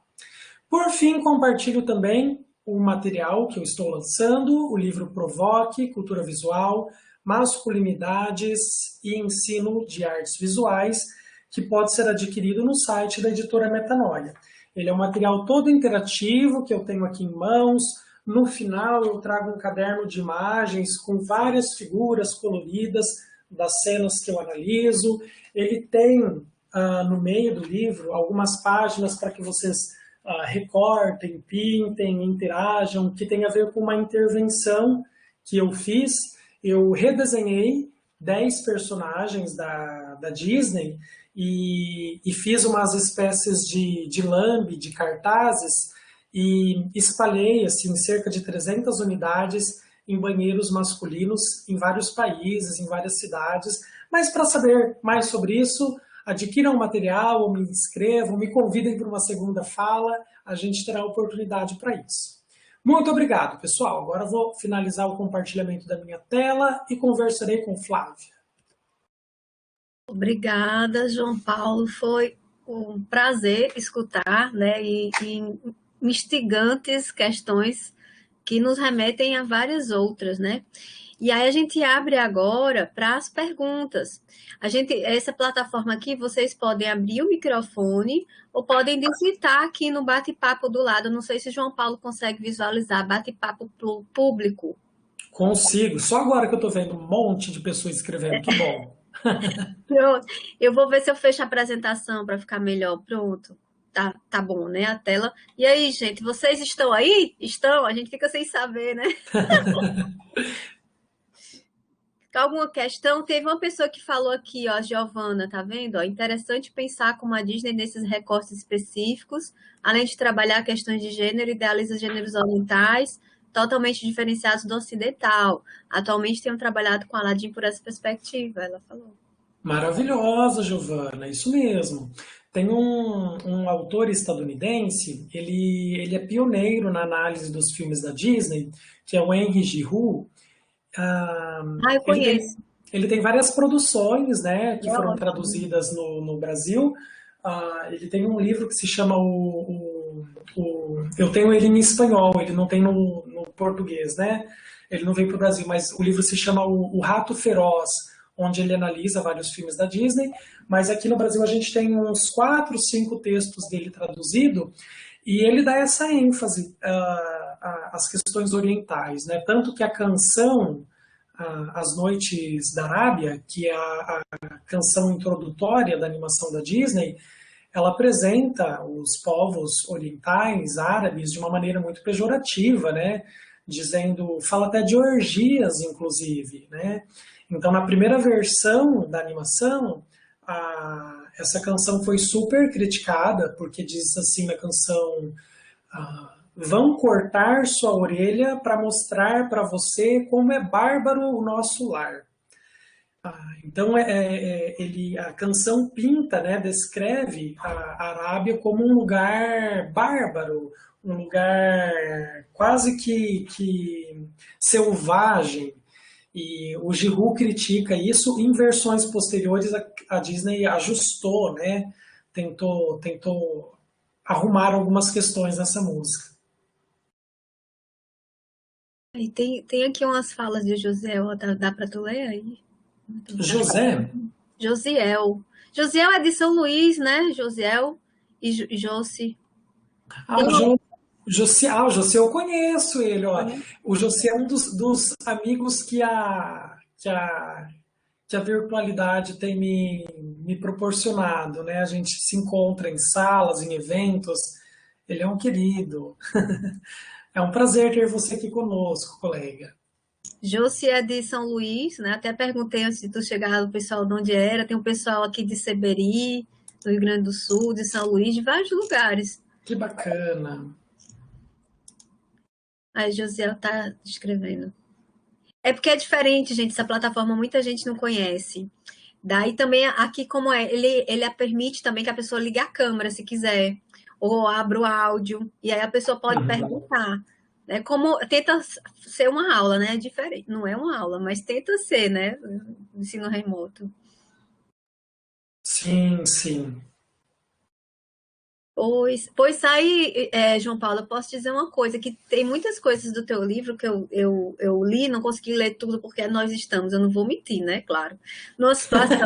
Por fim, compartilho também o material que eu estou lançando, o livro Provoque, Cultura Visual, Masculinidades e Ensino de Artes Visuais, que pode ser adquirido no site da editora Metanoia. Ele é um material todo interativo que eu tenho aqui em mãos. No final eu trago um caderno de imagens com várias figuras coloridas das cenas que eu analiso. Ele tem no meio do livro algumas páginas para que vocês recortem, pintem, interajam, que tem a ver com uma intervenção que eu fiz. Eu redesenhei 10 personagens da Disney e fiz umas espécies de lambe, de cartazes, e espalhei assim, cerca de 300 unidades em banheiros masculinos em vários países, em várias cidades. Mas para saber mais sobre isso, adquiram o material, ou me inscrevam, me convidem para uma segunda fala, a gente terá oportunidade para isso. Muito obrigado, pessoal. Agora eu vou finalizar o compartilhamento da minha tela e conversarei com Flávia. Obrigada, João Paulo. Foi um prazer escutar, né, e instigantes questões que nos remetem a várias outras, né? E aí a gente abre agora para as perguntas. Essa plataforma aqui, vocês podem abrir o microfone ou podem digitar aqui no bate-papo do lado. Não sei se João Paulo consegue visualizar bate-papo público. Consigo. Só agora que eu estou vendo um monte de pessoas escrevendo. Que bom. Pronto. Eu vou ver se eu fecho a apresentação para ficar melhor. Pronto. Tá bom, né? A tela. E aí, gente, vocês estão aí? Estão? A gente fica sem saber, né? Alguma questão? Teve uma pessoa que falou aqui, ó, Giovana, tá vendo? Ó, interessante pensar como a Disney nesses recortes específicos, além de trabalhar questões de gênero, idealiza gêneros orientais, totalmente diferenciados do ocidental. Atualmente tenho trabalhado com Aladdin por essa perspectiva, ela falou. Maravilhosa, Giovana, isso mesmo. Tem um autor estadunidense, ele é pioneiro na análise dos filmes da Disney, que é o Henry Giroux. Eu conheço. Ele tem várias produções, né, que foram traduzidas no Brasil. Ele tem um livro que se chama eu tenho ele em espanhol, ele não tem no português, né? Ele não veio para o Brasil, mas o livro se chama O Rato Feroz, onde ele analisa vários filmes da Disney. Mas aqui no Brasil a gente tem uns 4, 5 textos dele traduzido, e ele dá essa ênfase às questões orientais, né? Tanto que a canção As Noites da Arábia, que é a canção introdutória da animação da Disney, ela apresenta os povos orientais, árabes, de uma maneira muito pejorativa, né? Dizendo, fala até de orgias, inclusive, né? Então, na primeira versão da animação, essa canção foi super criticada, porque diz assim na canção: vão cortar sua orelha para mostrar para você como é bárbaro o nosso lar. Então, a canção pinta, né, descreve a Arábia como um lugar bárbaro, um lugar quase que selvagem. E o Giroux critica isso. Em versões posteriores, a Disney ajustou, né, tentou arrumar algumas questões nessa música. E tem aqui umas falas de José, dá para tu ler aí? José? Josiel. Josiel é de São Luís, né? Josiel e Josi. O José eu conheço ele, ó. O José é um dos amigos que a virtualidade tem me proporcionado, né? A gente se encontra em salas, em eventos. Ele é um querido. É um prazer ter você aqui conosco, colega. Josi é de São Luís, né? Até perguntei antes de tu chegar o pessoal de onde era. Tem um pessoal aqui de Seberi, do Rio Grande do Sul, de São Luís, de vários lugares. Que bacana. Aí Josiel tá escrevendo. É porque é diferente, gente. Essa plataforma muita gente não conhece. Daí também aqui como é, ele permite também que a pessoa ligue a câmera se quiser, ou abra o áudio, e aí a pessoa pode Uhum. perguntar. Né? Como tenta ser uma aula, né? Diferente, não é uma aula, mas tenta ser, né? Ensino remoto. Sim, sim. Pois aí, João Paulo, eu posso dizer uma coisa, que tem muitas coisas do teu livro que eu li, não consegui ler tudo porque nós estamos, eu não vou mentir, né? Claro. Numa situação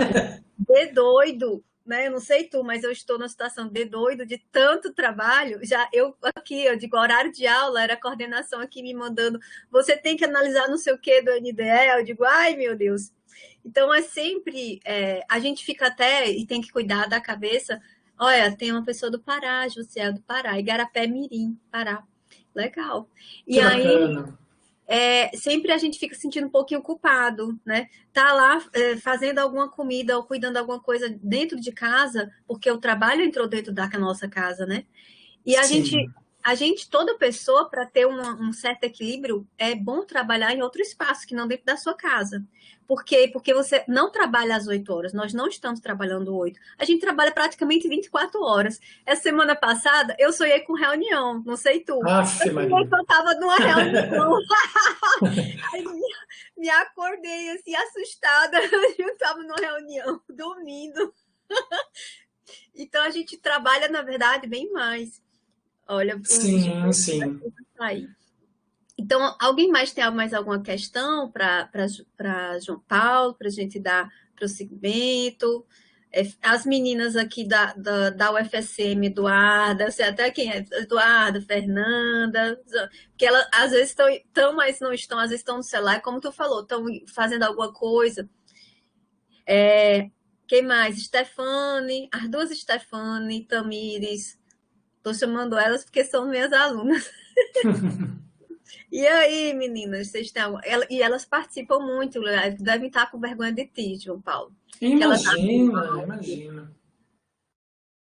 de doido, né? Eu não sei tu, mas eu estou numa situação de doido, de tanto trabalho. Já eu aqui, eu digo, horário de aula, era a coordenação aqui me mandando, você tem que analisar não sei o que do NDE, eu digo, ai meu Deus. Então é sempre, a gente fica até, e tem que cuidar da cabeça. Olha, tem uma pessoa do Pará, José do Pará, Igarapé Mirim, Pará. Legal. E Que aí, bacana. sempre a gente fica se sentindo um pouquinho culpado, né? Tá lá fazendo alguma comida ou cuidando de alguma coisa dentro de casa, porque o trabalho entrou dentro da nossa casa, né? E Sim. a gente, toda pessoa, para ter um certo equilíbrio, é bom trabalhar em outro espaço, que não dentro da sua casa. Por quê? Porque você não trabalha às 8 horas, nós não estamos trabalhando 8. A gente trabalha praticamente 24 horas. Essa semana passada, eu sonhei com reunião, não sei tu. Aff, Eu sonhei Maria. que eu estava numa reunião. Aí me acordei assim, assustada. Eu estava numa reunião, dormindo. Então a gente trabalha, na verdade, bem mais. Olha, Sim, sim. aí. Então, alguém mais tem mais alguma questão para João Paulo, para a gente dar prosseguimento? As meninas aqui da UFSM, Eduarda, sei até quem é, Eduarda, Fernanda, que elas às vezes estão, mas não estão, às vezes estão no celular, como tu falou, estão fazendo alguma coisa. Quem mais? Stefane, as duas Stefane, Tamires, estou chamando elas porque são minhas alunas. E aí, meninas, vocês têm alguma... E elas participam muito, devem estar com vergonha de ti, João Paulo. Que elas abrem Imagina, mão. imagina.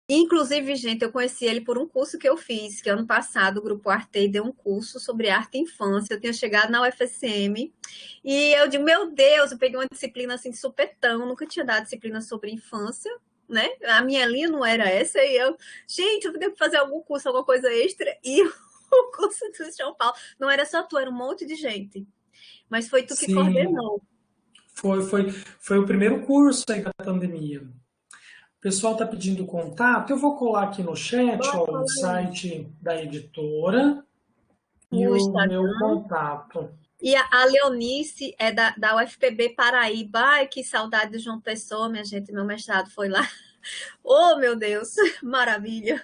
Inclusive, gente, eu conheci ele por um curso que eu fiz, que ano passado o Grupo Arte deu um curso sobre arte e infância. Eu tinha chegado na UFSM e eu digo, meu Deus, eu peguei uma disciplina assim de supetão, nunca tinha dado disciplina sobre infância, né? A minha linha não era essa, e eu, gente, eu tenho que fazer algum curso, alguma coisa extra, e o curso do João Paulo não era só tu, era um monte de gente. Mas foi tu que Sim, coordenou. foi o primeiro curso aí da pandemia. O pessoal está pedindo contato. Eu vou colar aqui no chat, ó, Bora o falar aí. site da editora e O o meu Instagram. contato. E a Leonice é da UFPB Paraíba. Ai, que saudade de João Pessoa, minha gente. Meu mestrado foi lá. Oh, meu Deus, maravilha.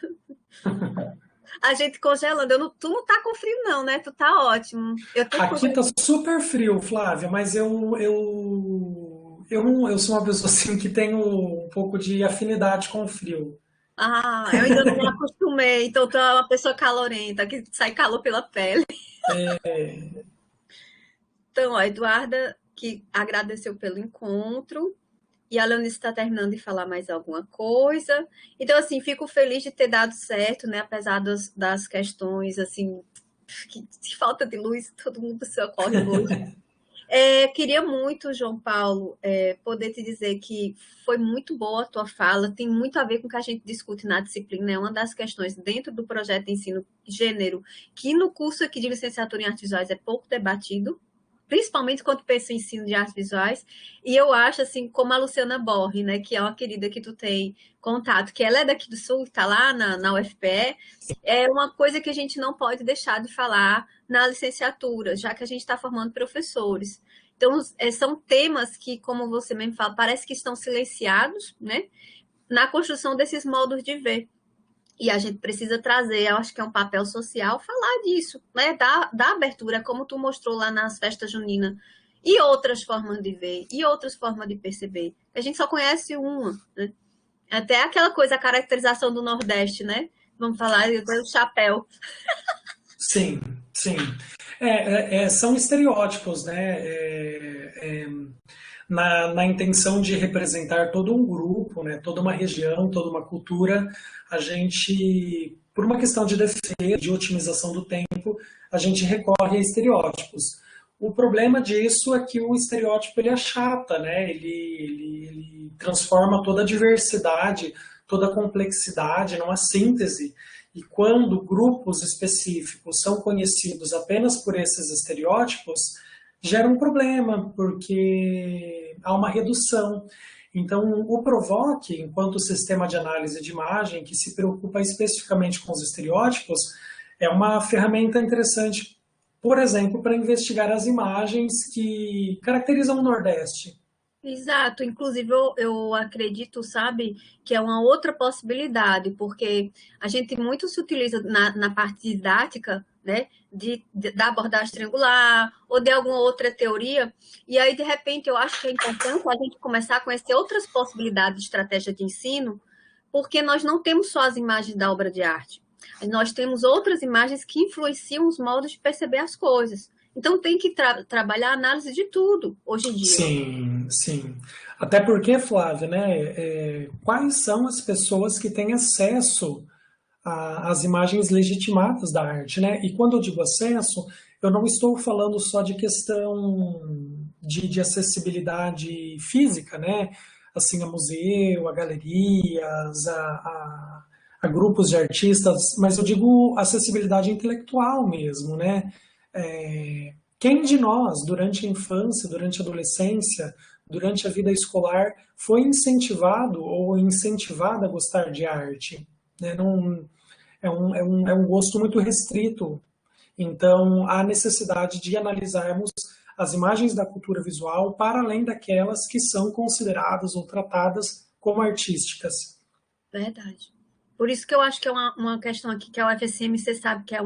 A gente congelando. Tu não tá com frio, não, né? Tu tá ótimo. Eu tô Aqui tá congelando. super frio, Flávia, mas eu sou uma pessoa assim que tenho um pouco de afinidade com o frio. Ah, eu ainda não me acostumei. Então, tu é uma pessoa calorenta, que sai calor pela pele. Então, ó, Eduarda, que agradeceu pelo encontro. E a Leonice está terminando de falar mais alguma coisa. Então, assim, fico feliz de ter dado certo, né? Apesar das questões, assim, que falta de luz, todo mundo se ocorre hoje. Queria muito, João Paulo, poder te dizer que foi muito boa a tua fala, tem muito a ver com o que a gente discute na disciplina, é uma das questões dentro do projeto de ensino gênero, que no curso aqui de licenciatura em artes visuais é pouco debatido, principalmente quando pensa em ensino de artes visuais, e eu acho, assim, como a Luciana Borri, né, que é uma querida que tu tem contato, que ela é daqui do Sul, está lá na UFPE, é uma coisa que a gente não pode deixar de falar na licenciatura, já que a gente está formando professores. Então, são temas que, como você mesmo fala, parece que estão silenciados, né, na construção desses modos de ver. E a gente precisa trazer, eu acho que é um papel social, falar disso, né? Da abertura, como tu mostrou lá nas festas juninas. E outras formas de ver, e outras formas de perceber. A gente só conhece uma, né? Até aquela coisa, a caracterização do Nordeste, né? Vamos falar do chapéu. Sim, sim. São estereótipos, né? Na intenção de representar todo um grupo, né? Toda uma região, toda uma cultura, a gente, por uma questão de defesa, de otimização do tempo, a gente recorre a estereótipos. O problema disso é que o estereótipo ele achata, né? Ele transforma toda a diversidade, toda a complexidade numa síntese. E quando grupos específicos são conhecidos apenas por esses estereótipos, gera um problema, porque há uma redução. Então, o Provoque, enquanto sistema de análise de imagem que se preocupa especificamente com os estereótipos, é uma ferramenta interessante, por exemplo, para investigar as imagens que caracterizam o Nordeste. Exato, inclusive eu acredito, sabe, que é uma outra possibilidade, porque a gente muito se utiliza na parte didática, né, da abordagem triangular ou de alguma outra teoria, e aí de repente eu acho que é importante a gente começar a conhecer outras possibilidades de estratégia de ensino, porque nós não temos só as imagens da obra de arte, nós temos outras imagens que influenciam os modos de perceber as coisas. Então tem que trabalhar a análise de tudo hoje em dia. Sim, sim. Até porque, Flávia, né, quais são as pessoas que têm acesso às imagens legitimadas da arte, né? E quando eu digo acesso, eu não estou falando só de questão de acessibilidade física, né? Assim, a museu, a galerias, a grupos de artistas, mas eu digo acessibilidade intelectual mesmo, né? Quem de nós, durante a infância, durante a adolescência, durante a vida escolar, foi incentivado ou incentivada a gostar de arte? Né? Não, é um gosto muito restrito. Então, há necessidade de analisarmos as imagens da cultura visual para além daquelas que são consideradas ou tratadas como artísticas. Verdade. Por isso que eu acho que é uma questão aqui que a UFSM, você sabe que é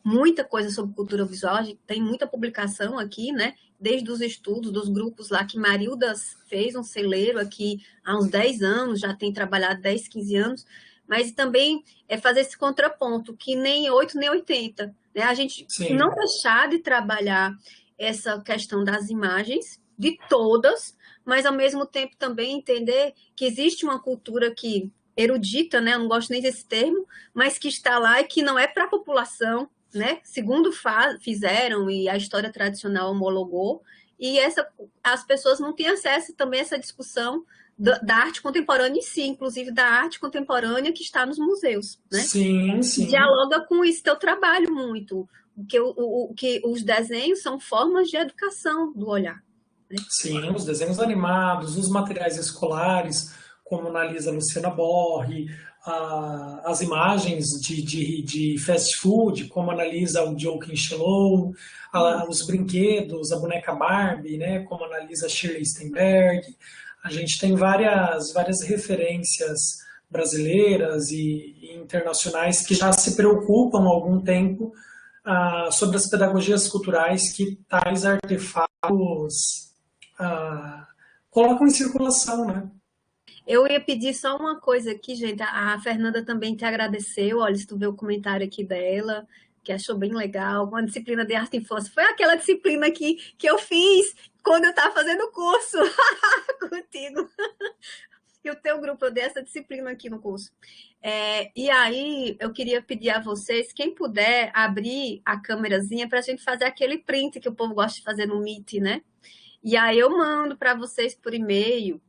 muita coisa sobre cultura visual, a gente tem muita publicação aqui, né? Desde os estudos dos grupos lá que Marildas fez um celeiro aqui há uns 10 anos, já tem trabalhado 10, 15 anos, mas também é fazer esse contraponto, que nem 8 nem 80, né? A gente não Sim, deixar de trabalhar essa questão das imagens, de todas, mas ao mesmo tempo também entender que existe uma cultura que erudita, né? Eu não gosto nem desse termo, mas que está lá e que não é para a população, né? Segundo fizeram e a história tradicional homologou, e as pessoas não têm acesso também a essa discussão da arte contemporânea em si, inclusive da arte contemporânea que está nos museus, né? sim, sim. Dialoga com esse teu trabalho muito, que os desenhos são formas de educação do olhar, né? Sim, os desenhos animados, os materiais escolares, como analisa a Luciana Borri, as imagens de fast food, como analisa o Joe Kinchelow, os brinquedos, a boneca Barbie, né, como analisa a Shirley Steinberg. A gente tem várias referências brasileiras e internacionais que já se preocupam há algum tempo sobre as pedagogias culturais que tais artefatos colocam em circulação, né? Eu ia pedir só uma coisa aqui, gente. A Fernanda também te agradeceu. Olha, se tu vê o comentário aqui dela, que achou bem legal. Uma disciplina de arte e infância. Foi aquela disciplina que eu fiz quando eu estava fazendo o curso contigo. E o teu grupo, eu dei essa disciplina aqui no curso. E aí, eu queria pedir a vocês, quem puder abrir a câmerazinha para a gente fazer aquele print que o povo gosta de fazer no Meet, né? E aí eu mando para vocês por e-mail.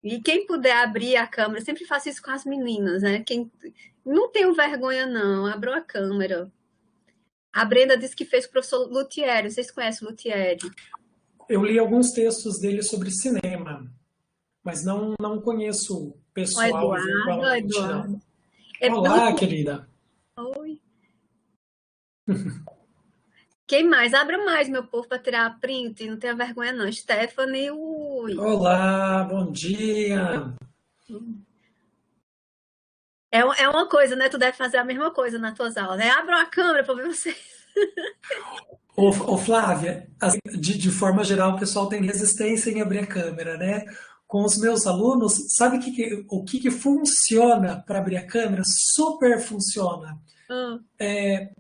E quem puder abrir a câmera, eu sempre faço isso com as meninas, né? Não tenho vergonha, não. Abram a câmera. A Brenda disse que fez com o professor Luthieri. Vocês conhecem o Luthieri? Eu li alguns textos dele sobre cinema, mas não conheço O pessoal Eduardo, o virtualmente, não. Eduardo. É, Olá, querida. Oi. Quem mais? Abra mais, meu povo, para tirar print. Não tenha vergonha, não. Stephanie, ui. Olá, bom dia. É uma coisa, né? Tu deve fazer a mesma coisa nas tuas aulas, né? Abra a câmera para ver vocês. Ô, Flávia, assim, de forma geral, o pessoal tem resistência em abrir a câmera, né? Com os meus alunos, sabe o que funciona para abrir a câmera? Super funciona. Ah,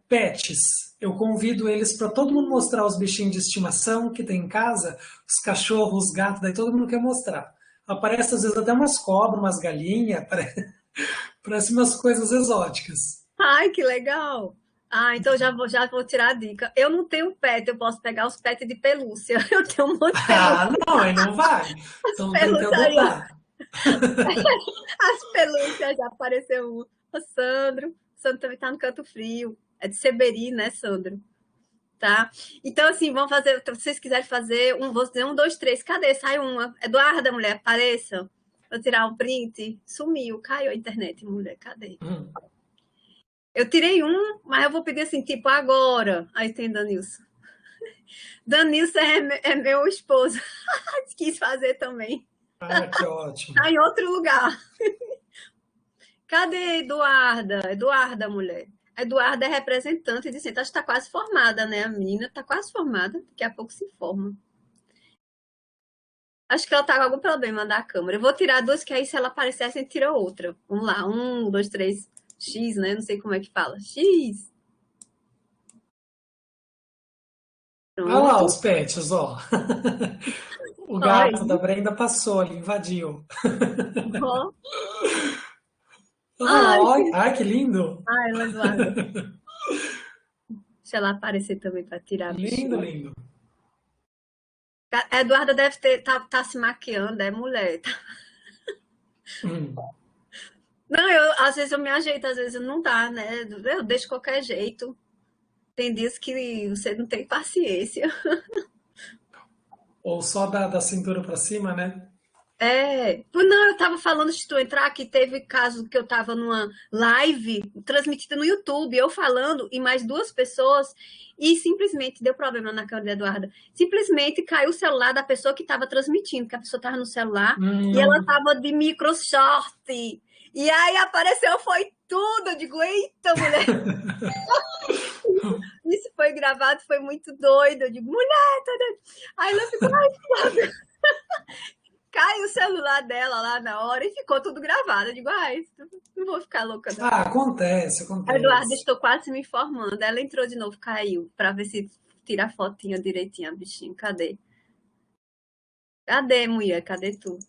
Pets. Eu convido eles para todo mundo mostrar os bichinhos de estimação que tem em casa, os cachorros, os gatos, daí todo mundo quer mostrar. Aparece às vezes até umas cobras, umas galinhas, parece umas coisas exóticas. ai, que legal! Ah, então já vou tirar a dica. Eu não tenho pet, eu posso pegar os pets de pelúcia. Eu tenho um monte de pelúcia, Ah, não, aí não vai. Então não tem que pelúcia aí, ó. adotar. As pelúcias já apareceu um. O Sandro. O Sandro também tá no Canto Frio. É de Seberi, né, Sandro? Tá? Então, assim, vamos fazer. Se vocês quiserem fazer um, vou dizer um, dois, três. Cadê? Sai uma. Eduarda, mulher, apareça. Vou tirar um print. Sumiu, caiu a internet, mulher. Cadê? Hum. Eu tirei um, mas eu vou pedir assim, tipo, agora. Aí tem Danilson. Danilson é meu esposo. Quis fazer também. Ah, que ótimo. Tá em outro lugar. Cadê Eduarda? Eduarda, mulher. A Eduarda é representante de centro. Acho que está quase formada, né? A menina está quase formada. Daqui a pouco se forma. Acho que ela está com algum problema da câmera. Eu vou tirar duas, que aí se ela aparecer, a gente tira outra. Vamos lá. Um, dois, três. X, né? Não sei como é que fala. X. Olha lá Pronto. os pets, ó. O Ai, gato da Brenda passou ali, invadiu. ó. Ah, Ai, ai, que lindo. ai, Eduarda. Deixa ela aparecer também para tirar a Lindo, bichinha. lindo. A Eduarda deve ter, tá se maquiando, é mulher. Hum. Não, às vezes eu me ajeito, às vezes não dá, né? Eu deixo de qualquer jeito. Tem dias que você não tem paciência. Ou só da cintura pra cima, né? É, não, eu tava falando de tu entrar, que teve caso que eu tava numa live transmitida no YouTube, eu falando e mais duas pessoas, e simplesmente deu problema na câmera da Eduarda. Simplesmente caiu o celular da pessoa que tava transmitindo, que a pessoa tava no celular e ela Hum. tava de micro short. E aí apareceu, foi tudo. Eu digo, eita, mulher, isso foi gravado, foi muito doido. Eu digo, mulher, tá doido. Aí ela ficou, ai, caiu o celular dela lá na hora e ficou tudo gravado. Eu digo, ai, não vou ficar louca, não. Ah, acontece, A Eduarda, acontece. estou quase me informando. Ela entrou de novo, caiu, para ver se tira a fotinha direitinho, bichinho. Cadê? Cadê, mulher? Cadê tu?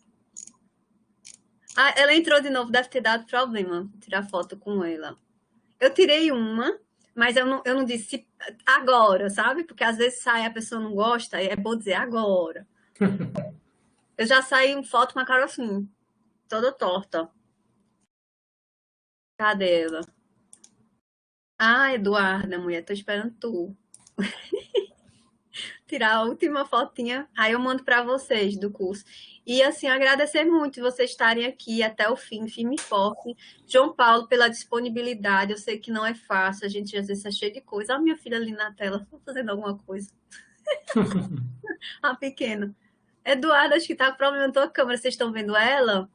Ah, ela entrou de novo, deve ter dado problema tirar foto com ela. Eu tirei uma, mas eu não disse agora, sabe? Porque às vezes sai, a pessoa não gosta, é bom dizer agora. Eu já saí em foto com a cara assim, toda torta. Cadê ela? Ah, Eduarda, mulher, tô esperando tu tirar a última fotinha, aí eu mando para vocês do curso. E assim, agradecer muito vocês estarem aqui até o fim, firme e forte. João Paulo, pela disponibilidade, eu sei que não é fácil, a gente às vezes é cheio de coisa. Olha a minha filha ali na tela, tô fazendo alguma coisa. Ah, pequena. Eduardo, acho que tá com problema na tua câmera, vocês estão vendo ela?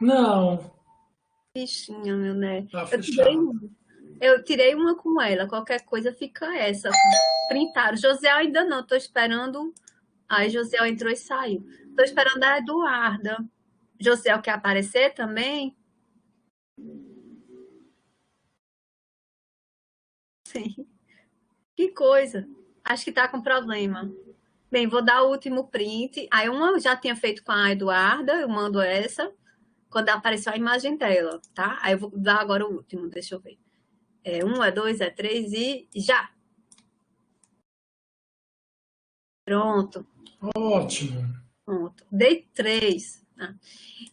Não, Bichinha, meu, né? tá Eu tirei fechado. uma. Eu tirei uma com ela, qualquer coisa fica essa. Printaram. José ainda não, tô esperando. Aí José entrou e saiu. Tô esperando a Eduarda. José quer aparecer também? Sim. Que coisa. Acho que tá com problema. Bem, vou dar o último print. Aí uma eu já tinha feito com a Eduarda, eu mando essa, quando apareceu a imagem dela, tá? Aí eu vou dar agora o último, deixa eu ver. É um, é dois, é três e já. Pronto, Ótimo. pronto. Dei três. Tá?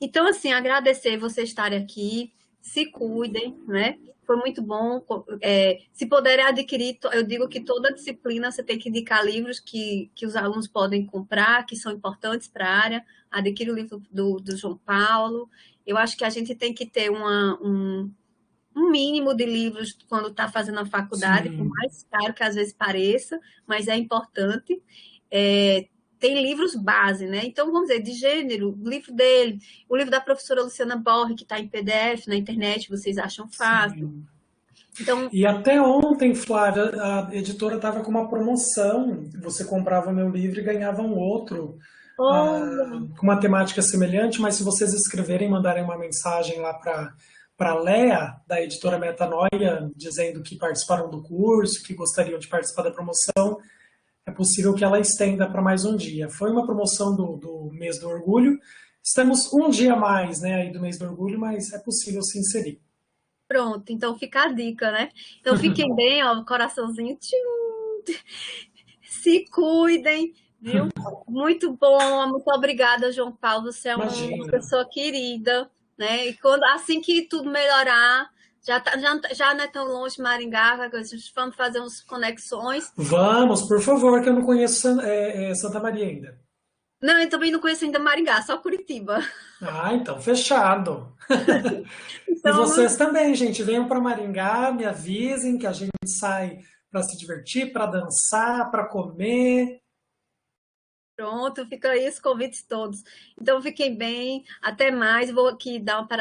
Então, assim, agradecer vocês estarem aqui, se cuidem, né? Foi muito bom. Se puderem adquirir, eu digo que toda disciplina você tem que indicar livros que os alunos podem comprar, que são importantes para a área. Adquire o livro do João Paulo. Eu acho que a gente tem que ter um mínimo de livros quando está fazendo a faculdade, por Sim. mais caro que às vezes pareça, mas é importante. É, tem livros base, né? Então, vamos dizer, de gênero, o livro dele, o livro da professora Luciana Borre, que está em PDF na internet, vocês acham fácil. Sim. Então, E até ontem, Flávia, a editora estava com uma promoção. Você comprava meu livro e ganhava um outro, olha, com uma temática semelhante, mas se vocês escreverem, mandarem uma mensagem lá para para a Lea, da editora Metanoia, dizendo que participaram do curso, que gostariam de participar da promoção, é possível que ela estenda para mais um dia. Foi uma promoção do mês do orgulho. Estamos um dia a mais, né, aí do mês do orgulho, mas é possível se inserir. Pronto, então fica a dica, né? Então fiquem bem, ó, coraçãozinho. Se cuidem, viu? Muito bom, muito obrigada, João Paulo. Você é uma Imagina. pessoa querida, né? E assim que tudo melhorar, já não é tão longe Maringá, vamos fazer umas conexões. Vamos, por favor, que eu não conheço Santa Maria ainda. Não, eu também não conheço ainda Maringá, só Curitiba. Ah, então, fechado. E Então, vocês também, gente, venham para Maringá, me avisem que a gente sai para se divertir, para dançar, para comer. pronto, fica aí os convites todos. Então, fiquem bem, até mais. Vou aqui dar uma parada.